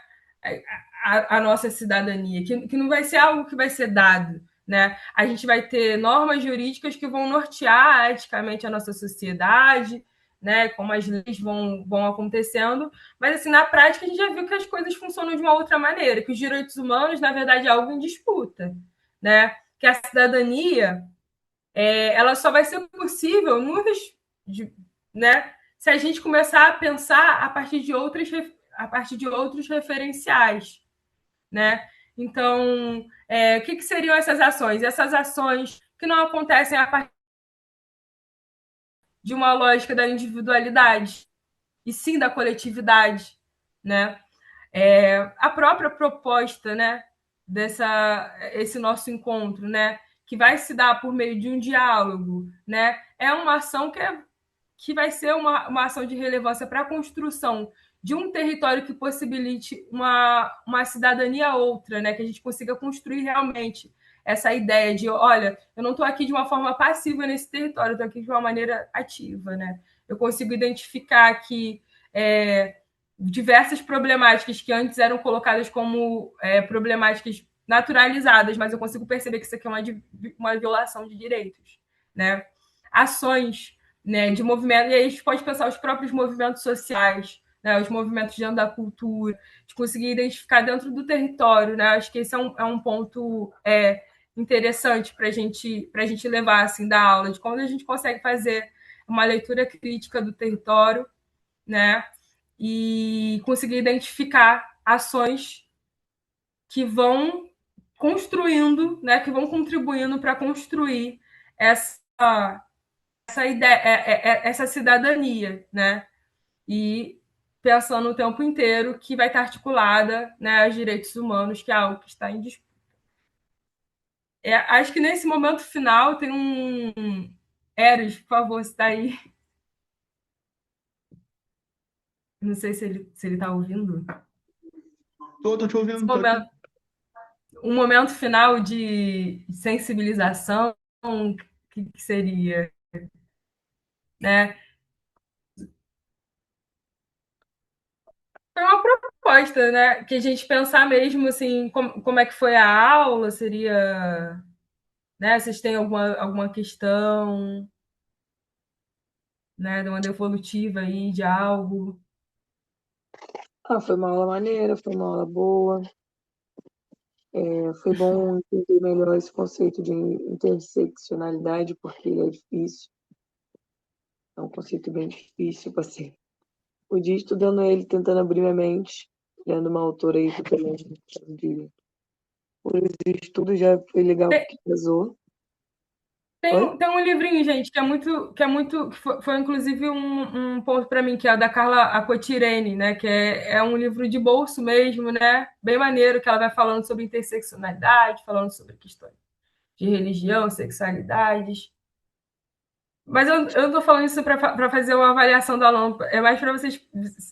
a nossa cidadania, que não vai ser algo que vai ser dado. Né? A gente vai ter normas jurídicas que vão nortear eticamente a nossa sociedade, né? Como as leis vão acontecendo, mas assim, na prática a gente já viu que as coisas funcionam de uma outra maneira, que os direitos humanos, na verdade, é algo em disputa, né? Que a cidadania ela só vai ser possível, né, se a gente começar a pensar a partir de outros referenciais, né? Então, o que seriam essas ações? Essas ações que não acontecem a partir de uma lógica da individualidade, e sim da coletividade, né? A própria proposta, né, esse nosso encontro, né, que vai se dar por meio de um diálogo, né, é uma ação que vai ser uma ação de relevância para a construção de um território que possibilite uma cidadania outra, né, que a gente consiga construir realmente essa ideia de, olha, eu não estou aqui de uma forma passiva nesse território, eu estou aqui de uma maneira ativa, né? Eu consigo identificar que diversas problemáticas que antes eram colocadas como problemáticas naturalizadas, mas eu consigo perceber que isso aqui é uma violação de direitos, né? Ações, né, de movimento, e aí a gente pode pensar os próprios movimentos sociais, né, os movimentos dentro da cultura, de conseguir identificar dentro do território, né? Acho que esse é um ponto interessante para a gente levar assim da aula, de como a gente consegue fazer uma leitura crítica do território, né? E conseguir identificar ações que vão construindo, né, que vão contribuindo para construir essa ideia, essa cidadania, né? E pensando o tempo inteiro que vai estar articulada, né, aos direitos humanos, que é algo que está em disputa. Acho que nesse momento final tem um Eros, por favor, está aí. Não sei se ele está ouvindo. Tô te ouvindo, tô aqui. Um momento final de sensibilização, que seria, né? Foi uma proposta, né? Que a gente pensar mesmo assim, como é que foi a aula, seria, né? Vocês têm alguma questão, né? De uma devolutiva aí de algo. Foi uma aula maneira, foi uma aula boa. Foi bom entender melhor esse conceito de interseccionalidade, porque ele é difícil. É um conceito bem difícil, passei o dia estudando ele, tentando abrir minha mente, lendo uma autora aí que também por esse estudo já foi legal porque casou. Tem um livrinho, gente, que foi inclusive um ponto para mim, que é o da Carla Acotirene, né? Que é um livro de bolso mesmo, né? Bem maneiro, que ela vai falando sobre interseccionalidade, falando sobre questões de religião, sexualidades. Mas eu não estou falando isso para fazer uma avaliação da aula, é mais para vocês,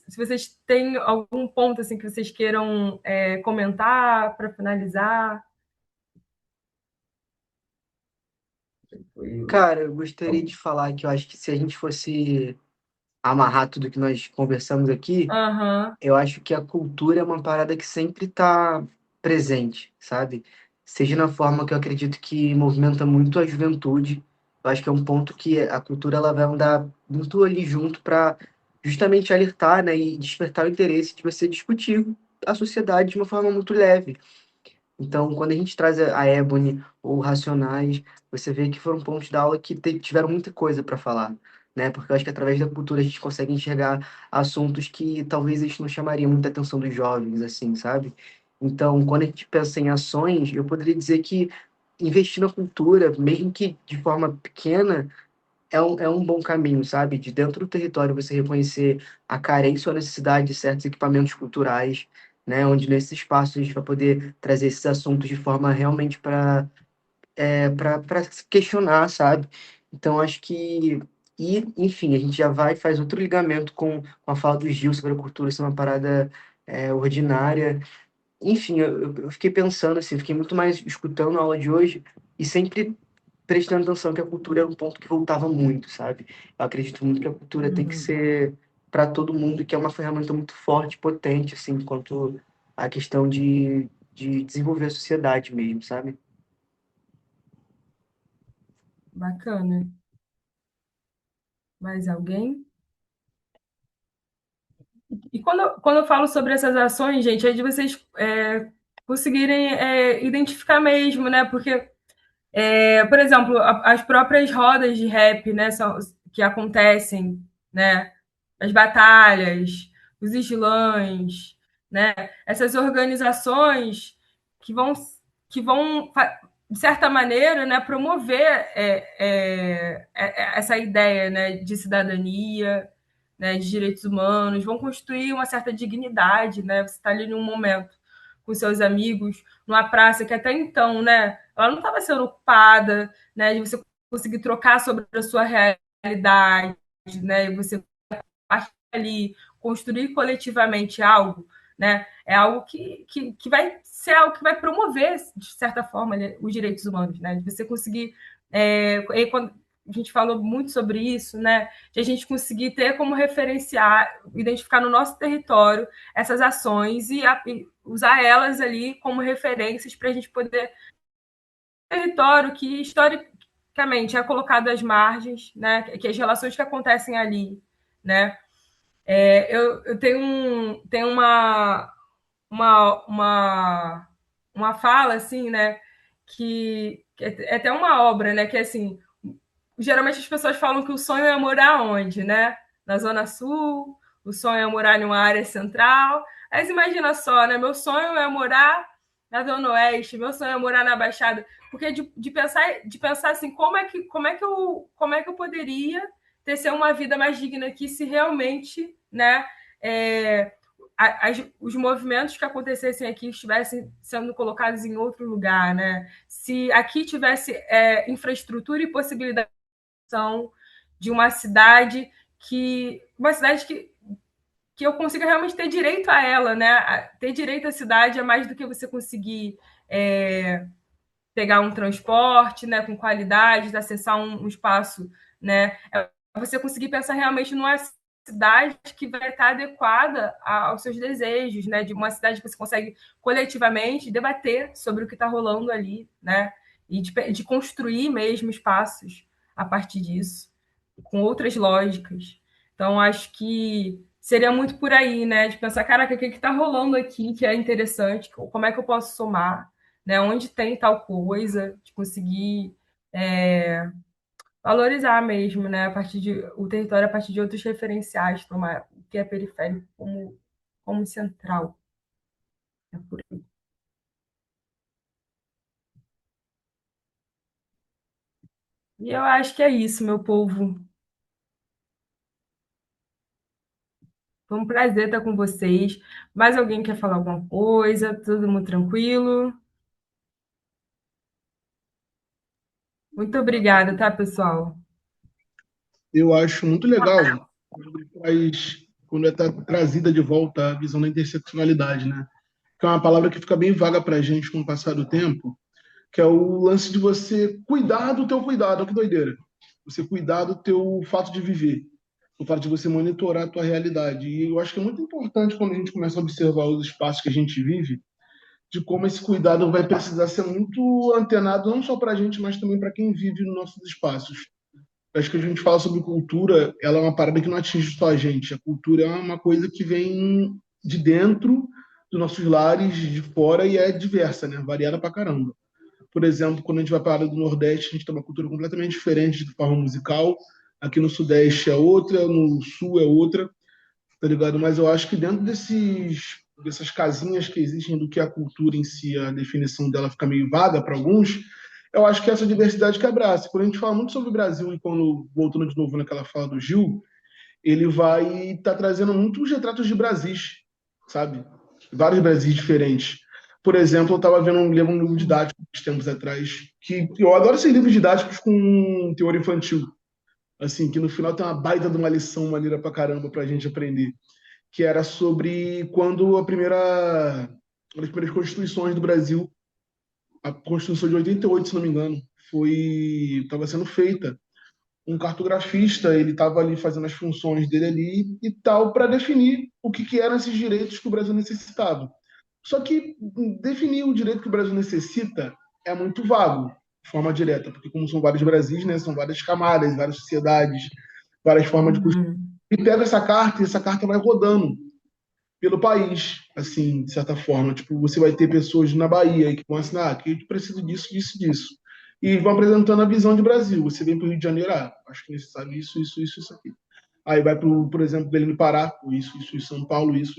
se vocês têm algum ponto assim que vocês queiram comentar para finalizar. Cara, eu gostaria de falar que eu acho que se a gente fosse amarrar tudo que nós conversamos aqui, Aham. eu acho que a cultura é uma parada que sempre está presente, sabe? Seja na forma que eu acredito que movimenta muito a juventude. Eu acho que é um ponto que a cultura ela vai andar muito ali junto para justamente alertar, né, e despertar o interesse de você discutir a sociedade de uma forma muito leve. Então, quando a gente traz a Ebony ou Racionais, você vê que foram pontos da aula que tiveram muita coisa para falar, né? Porque eu acho que através da cultura a gente consegue enxergar assuntos que talvez a gente não chamaria muita atenção dos jovens, assim, sabe? Então, quando a gente pensa em ações, eu poderia dizer que investir na cultura, mesmo que de forma pequena, é um bom caminho, sabe? De dentro do território você reconhecer a carência ou a necessidade de certos equipamentos culturais, né? Onde nesses espaços a gente vai poder trazer esses assuntos de forma realmente para questionar, sabe? Então acho que e enfim a gente já vai faz outro ligamento com a fala do Gil sobre a cultura ser uma parada ordinária. Enfim, eu fiquei pensando assim, fiquei muito mais escutando a aula de hoje e sempre prestando atenção que a cultura era um ponto que voltava muito, sabe? Eu acredito muito que a cultura tem que ser para todo mundo, que é uma ferramenta muito forte, potente, assim, quanto a questão de desenvolver a sociedade mesmo, sabe? Bacana. Mais alguém? E quando eu falo sobre essas ações, gente, é de vocês conseguirem identificar mesmo, né? Porque, por exemplo, as próprias rodas de rap, né, que acontecem, né? as batalhas, os islãs, né? Essas organizações que vão, que vão de certa maneira, né, promover essa ideia, né, de cidadania, né, de direitos humanos, vão construir uma certa dignidade, né? Você está ali num momento com seus amigos, numa praça que até então, né, ela não estava sendo ocupada, né, de você conseguir trocar sobre a sua realidade, né, e você ali construir coletivamente algo, né, é algo que vai ser algo que vai promover, de certa forma, os direitos humanos, né, de você conseguir, quando a gente falou muito sobre isso, né, de a gente conseguir ter como referenciar, identificar no nosso território essas ações e usar elas ali como referências para a gente poder território que historicamente é colocado às margens, né, que as relações que acontecem ali, né, eu tenho uma fala, assim, né, que é até uma obra, né, que é assim, geralmente as pessoas falam que o sonho é morar onde, né? Na Zona Sul, o sonho é morar em uma área central. Mas imagina só, né? Meu sonho é morar na Zona Oeste, meu sonho é morar na Baixada. Porque de pensar assim, como é que eu poderia ter ser uma vida mais digna aqui se realmente, né, os movimentos que acontecessem aqui estivessem sendo colocados em outro lugar, né? Se aqui tivesse infraestrutura e possibilidade de uma cidade que eu consiga realmente ter direito a ela, né? Ter direito à cidade é mais do que você conseguir pegar um transporte, né, com qualidade, acessar um espaço, né? É você conseguir pensar realmente numa cidade que vai estar adequada aos seus desejos, né? De uma cidade que você consegue coletivamente debater sobre o que está rolando ali, né? E de construir mesmo espaços a partir disso, com outras lógicas. Então, acho que seria muito por aí, né? De pensar, caraca, o que está rolando aqui que é interessante, como é que eu posso somar, né? Onde tem tal coisa, de conseguir valorizar mesmo, né? O território a partir de outros referenciais, tomar o que é periférico como central. É por aí. E eu acho que é isso, meu povo. Foi um prazer estar com vocês. Mais alguém quer falar alguma coisa? Todo mundo tranquilo? Muito obrigada, tá, pessoal? Eu acho muito legal quando é trazida de volta a visão da interseccionalidade, né? Que é uma palavra que fica bem vaga para a gente com o passar do tempo, que é o lance de você cuidar do teu cuidado. Olha que doideira. Você cuidar do teu fato de viver, o fato de você monitorar a tua realidade. E eu acho que é muito importante quando a gente começa a observar os espaços que a gente vive, de como esse cuidado vai precisar ser muito antenado, não só para a gente, mas também para quem vive nos nossos espaços. Acho que a gente fala sobre cultura, ela é uma parada que não atinge só a gente. A cultura é uma coisa que vem de dentro dos nossos lares, de fora, e é diversa, né? Variada pra caramba. Por exemplo, quando a gente vai para a área do Nordeste, a gente tem uma cultura completamente diferente de forma musical. Aqui no Sudeste é outra, no Sul é outra, tá ligado? Mas eu acho que dentro dessas casinhas que existem do que é a cultura em si, a definição dela fica meio vaga para alguns, eu acho que essa diversidade que abraça. Quando a gente fala muito sobre o Brasil, e quando, voltando de novo naquela fala do Gil, ele vai estar trazendo muitos retratos de Brasis, sabe? Vários Brasis diferentes. Por exemplo, eu estava vendo um livro didático uns tempos atrás, que eu adoro esses livros didáticos com teor infantil, assim, que no final tem uma baita de uma lição maneira pra caramba pra gente aprender, que era sobre quando uma das primeiras constituições do Brasil, a Constituição de 88, se não me engano, estava sendo feita. Um cartografista, ele estava ali fazendo as funções dele ali e tal, para definir o que eram esses direitos que o Brasil necessitava. Só que definir o direito que o Brasil necessita é muito vago, de forma direta, porque como são vários Brasis, né, são várias camadas, várias sociedades, várias formas de construir. E pega essa carta e essa carta vai rodando pelo país, assim, de certa forma. Tipo, você vai ter pessoas na Bahia que vão assinar, que eu preciso disso, disso, disso. E vão apresentando a visão de Brasil. Você vem para o Rio de Janeiro, acho que é necessário isso, isso, isso, isso aqui. Aí vai, por exemplo, Belém do Pará, isso, São Paulo, isso.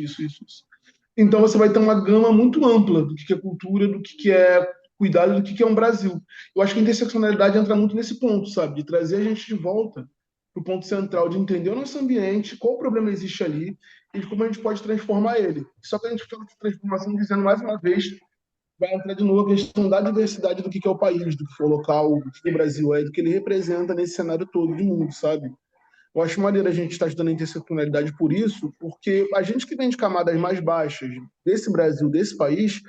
Então você vai ter uma gama muito ampla do que é cultura, do que é cuidado, do que é um Brasil. Eu acho que a interseccionalidade entra muito nesse ponto, sabe? De trazer a gente de volta para o ponto central, de entender o nosso ambiente, qual o problema existe ali e como a gente pode transformar ele. Só que a gente fala de transformação dizendo mais uma vez, vai entrar de novo a questão da diversidade do que é o país, do que é o local, do que o Brasil é, do que ele representa nesse cenário todo do mundo, sabe? Eu acho maneiro a gente estar estudando a interseccionalidade por isso, porque a gente que vem de camadas mais baixas desse Brasil, desse país,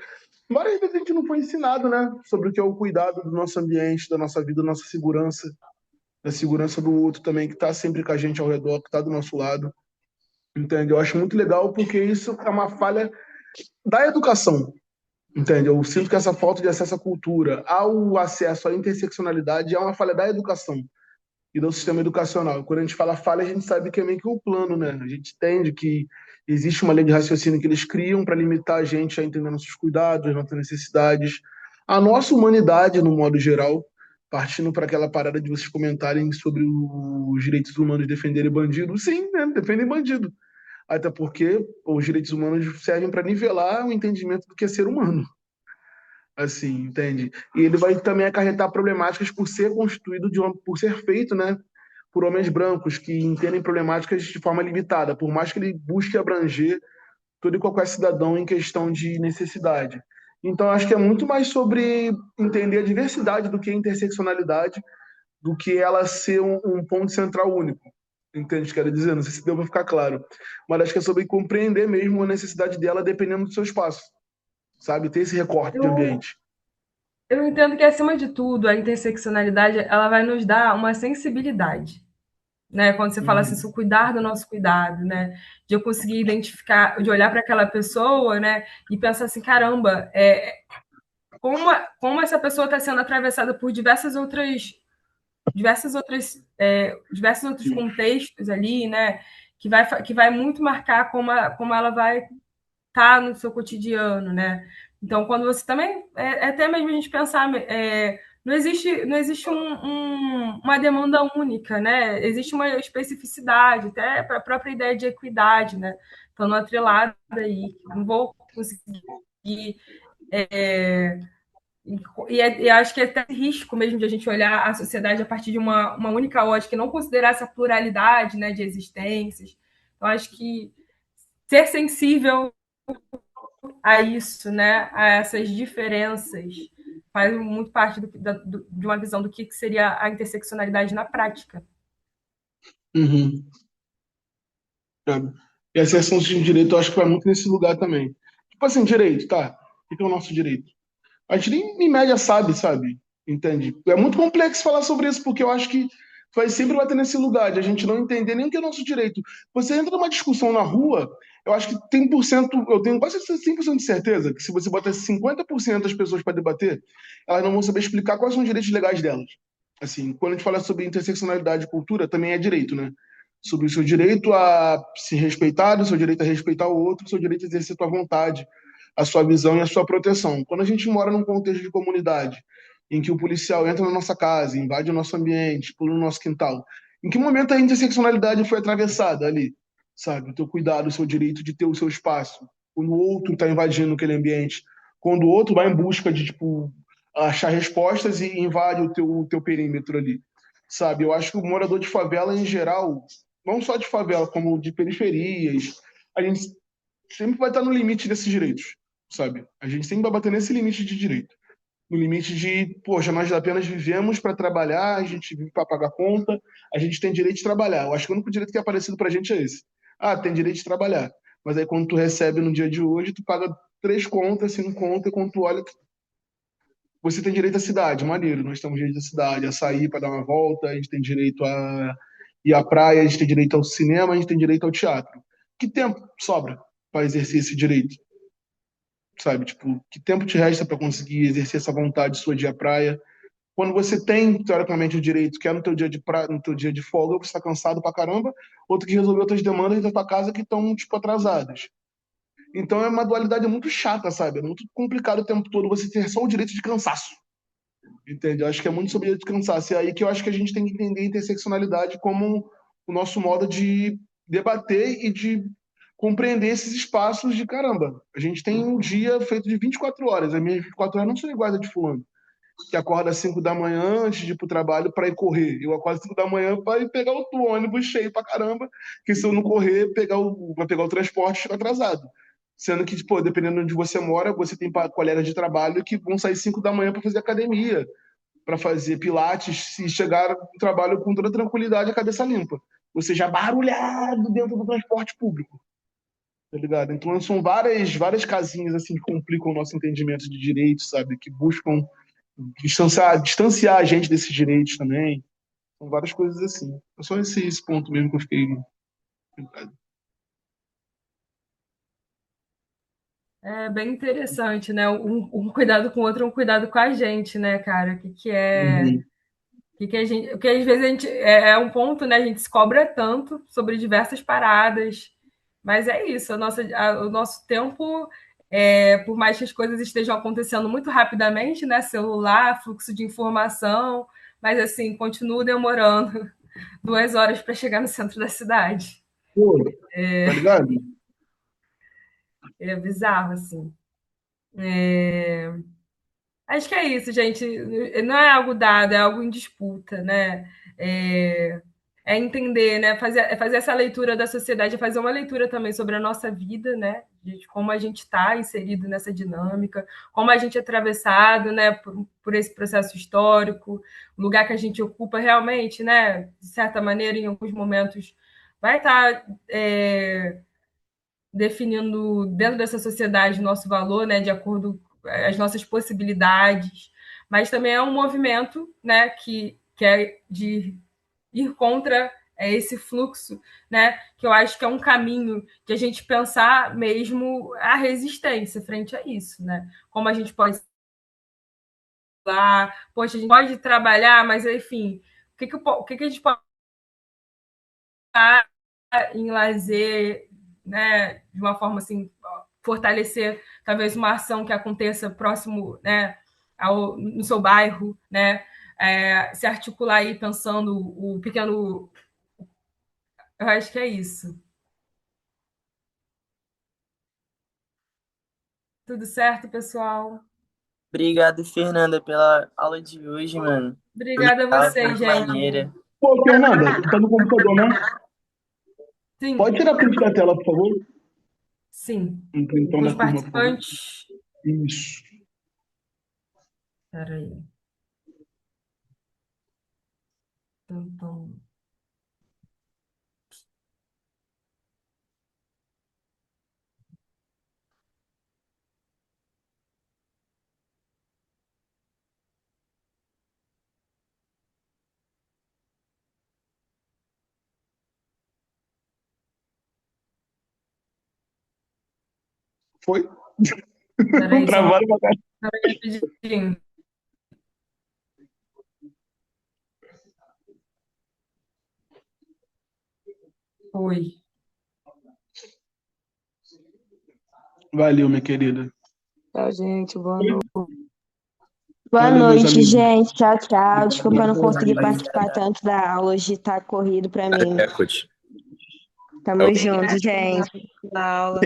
várias vezes a gente não foi ensinado, né, sobre o que é o cuidado do nosso ambiente, da nossa vida, da nossa segurança, da segurança do outro também, que está sempre com a gente ao redor, que está do nosso lado. Entende? Eu acho muito legal porque isso é uma falha da educação. Entende? Eu sinto que essa falta de acesso à cultura, ao acesso à interseccionalidade, é uma falha da educação e do sistema educacional. Quando a gente fala falha, a gente sabe que é meio que um plano, né? A gente entende que existe uma lei de raciocínio que eles criam para limitar a gente a entender nossos cuidados, nossas necessidades, a nossa humanidade, no modo geral, partindo para aquela parada de vocês comentarem sobre os direitos humanos defenderem bandido. Sim, né? Defendem bandido. Até porque os direitos humanos servem para nivelar o entendimento do que é ser humano, assim, entende? E ele vai também acarretar problemáticas por ser constituído por ser feito, né, por homens brancos que entendem problemáticas de forma limitada, por mais que ele busque abranger todo e qualquer cidadão em questão de necessidade. Então, acho que é muito mais sobre entender a diversidade do que a interseccionalidade, do que ela ser um ponto central único. Entende o que eu quero dizer? Não sei se deu para ficar claro. Mas acho que é sobre compreender mesmo a necessidade dela dependendo do seu espaço, sabe? Ter esse recorte de Eu, ambiente. eu entendo que, acima de tudo, a interseccionalidade ela vai nos dar uma sensibilidade, né? Quando você fala assim, Uhum. se cuidar do nosso cuidado, né? De eu conseguir identificar, de olhar para aquela pessoa, né? E pensar assim, caramba, como essa pessoa está sendo atravessada por diversos outros contextos ali, né? Que vai muito marcar como ela vai estar no seu cotidiano, né? Então, quando você também, até mesmo a gente pensar, não existe uma demanda única, né? Existe uma especificidade, até para a própria ideia de equidade, né? Estando atrelada aí, não vou conseguir. É, e acho que é até risco mesmo de a gente olhar a sociedade a partir de uma única ótica e não considerar essa pluralidade, né, de existências. Eu acho que ser sensível a isso, né, a essas diferenças, faz muito parte de uma visão do que seria a interseccionalidade na prática. Uhum. Sabe? E a seção de direito eu acho que vai muito nesse lugar também. Tipo assim, direito, tá? O que é o nosso direito? A gente nem em média sabe? Entende? É muito complexo falar sobre isso, porque eu acho que vai sempre bater nesse lugar de a gente não entender nem o que é nosso direito. Você entra numa discussão na rua, eu acho que tem eu tenho quase 100% de certeza que se você botar 50% das pessoas para debater, elas não vão saber explicar quais são os direitos legais delas. Assim, quando a gente fala sobre interseccionalidade e cultura, também é direito, né? Sobre o seu direito a se respeitar, o seu direito a respeitar o outro, o seu direito a exercer a sua vontade, a sua visão e a sua proteção. Quando a gente mora num contexto de comunidade, em que o policial entra na nossa casa, invade o nosso ambiente, pula no nosso quintal, em que momento a interseccionalidade foi atravessada ali? Sabe? O teu cuidado, o seu direito de ter o seu espaço. Quando o outro está invadindo aquele ambiente. Quando o outro vai em busca de, tipo, achar respostas e invade o teu perímetro ali. Sabe? Eu acho que o morador de favela, em geral, não só de favela, como de periferias, a gente sempre vai estar no limite desses direitos, sabe? A gente sempre vai bater nesse limite de direito. No limite de, poxa, nós apenas vivemos para trabalhar, a gente vive para pagar conta, a gente tem direito de trabalhar. Eu acho que o único direito que é aparecido para a gente é esse. Ah, tem direito de trabalhar. Mas aí quando tu recebe no dia de hoje, tu paga 3 contas, 5 contas, e quando tu olha, você tem direito à cidade, maneiro. Nós temos direito à cidade, a sair para dar uma volta, a gente tem direito a ir à praia, a gente tem direito ao cinema, a gente tem direito ao teatro. Que tempo sobra para exercer esse direito? Sabe? Tipo, que tempo te resta para conseguir exercer essa vontade sua de ir à praia? Quando você tem, teoricamente, o direito, que é no teu dia de no teu dia de folga, você está cansado pra caramba, outro que resolveu outras demandas da tua casa que estão, tipo, atrasadas. Então é uma dualidade muito chata, sabe? É muito complicado o tempo todo você ter só o direito de cansaço. Entende? Eu acho que é muito sobre o direito de cansaço. E é aí que eu acho que a gente tem que entender a interseccionalidade como o nosso modo de debater e de compreender esses espaços de caramba. A gente tem um dia feito de 24 horas. As minhas 24 horas não são iguais a de fulano, que acorda às 5 da manhã antes de ir pro trabalho para ir correr. Eu acordo às 5 da manhã para ir pegar o ônibus cheio pra caramba, que se eu não correr, vai pegar o transporte e fica atrasado. Sendo que, pô, dependendo de onde você mora, você tem colegas de trabalho que vão sair 5 da manhã para fazer academia, para fazer pilates e chegar no trabalho com toda tranquilidade, a cabeça limpa. Ou seja, barulhado dentro do transporte público, tá ligado? Então são várias casinhas assim que complicam o nosso entendimento de direitos, sabe? Que buscam distanciar a gente desses direitos também. São várias coisas assim. É só esse ponto mesmo que eu fiquei. É bem interessante, né? Um cuidado com o outro, um cuidado com a gente, né, cara? Uhum. A gente, o que às vezes a gente é um ponto, né? A gente se cobra tanto sobre diversas paradas, mas é isso. O nosso tempo, por mais que as coisas estejam acontecendo muito rapidamente, né? Celular, fluxo de informação, mas assim continua demorando 2 horas para chegar no centro da cidade. Pô, tá ligado? É bizarro, assim. Acho que é isso, gente. Não é algo dado, é algo em disputa, né? É, entender, né? Fazer essa leitura da sociedade, é fazer uma leitura também sobre a nossa vida, né? De como a gente está inserido nessa dinâmica, como a gente é atravessado, né? Por esse processo histórico, o lugar que a gente ocupa realmente, né? De certa maneira, em alguns momentos, vai estar definindo dentro dessa sociedade nosso valor, né, de acordo com as nossas possibilidades, mas também é um movimento, né, que é de ir contra esse fluxo, né, que eu acho que é um caminho de a gente pensar mesmo a resistência frente a isso, né, como a gente pode lá, poxa, a gente pode trabalhar, mas enfim, o que a gente pode em lazer, né, de uma forma assim, fortalecer talvez uma ação que aconteça próximo, né, no seu bairro, né, se articular aí pensando o pequeno. Eu acho que é isso. Tudo certo, pessoal? Obrigado, Fernanda, pela aula de hoje, mano. Foi Obrigada a legal, foi vocês, muito gente. maneira. Pô, Fernanda, tu tá no computador, né? Sim, Pode tirar print da tela, por favor? sim. Então, Com da os turma, por favor. participantes. Isso. Espera aí. Então, Foi? espera aí, só Travado pra caralho. rapidinho. Foi. Valeu, minha querida. Tchau, gente. Boa noite. Boa Valeu, meus noite, amigos. gente. Tchau, tchau. Desculpa eu não conseguir participar Rapaziada. tanto da aula, hoje tá corrido pra mim. Recorde. Tamo junto, gente. Na aula.